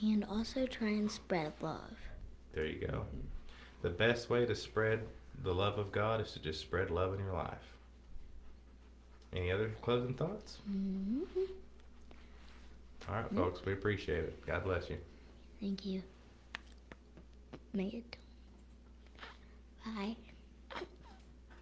And also try and spread love. There you go. The best way to spread the love of God is to just spread love in your life. Any other closing thoughts? All right, folks, we appreciate it. God bless you. Thank you. May it. Bye.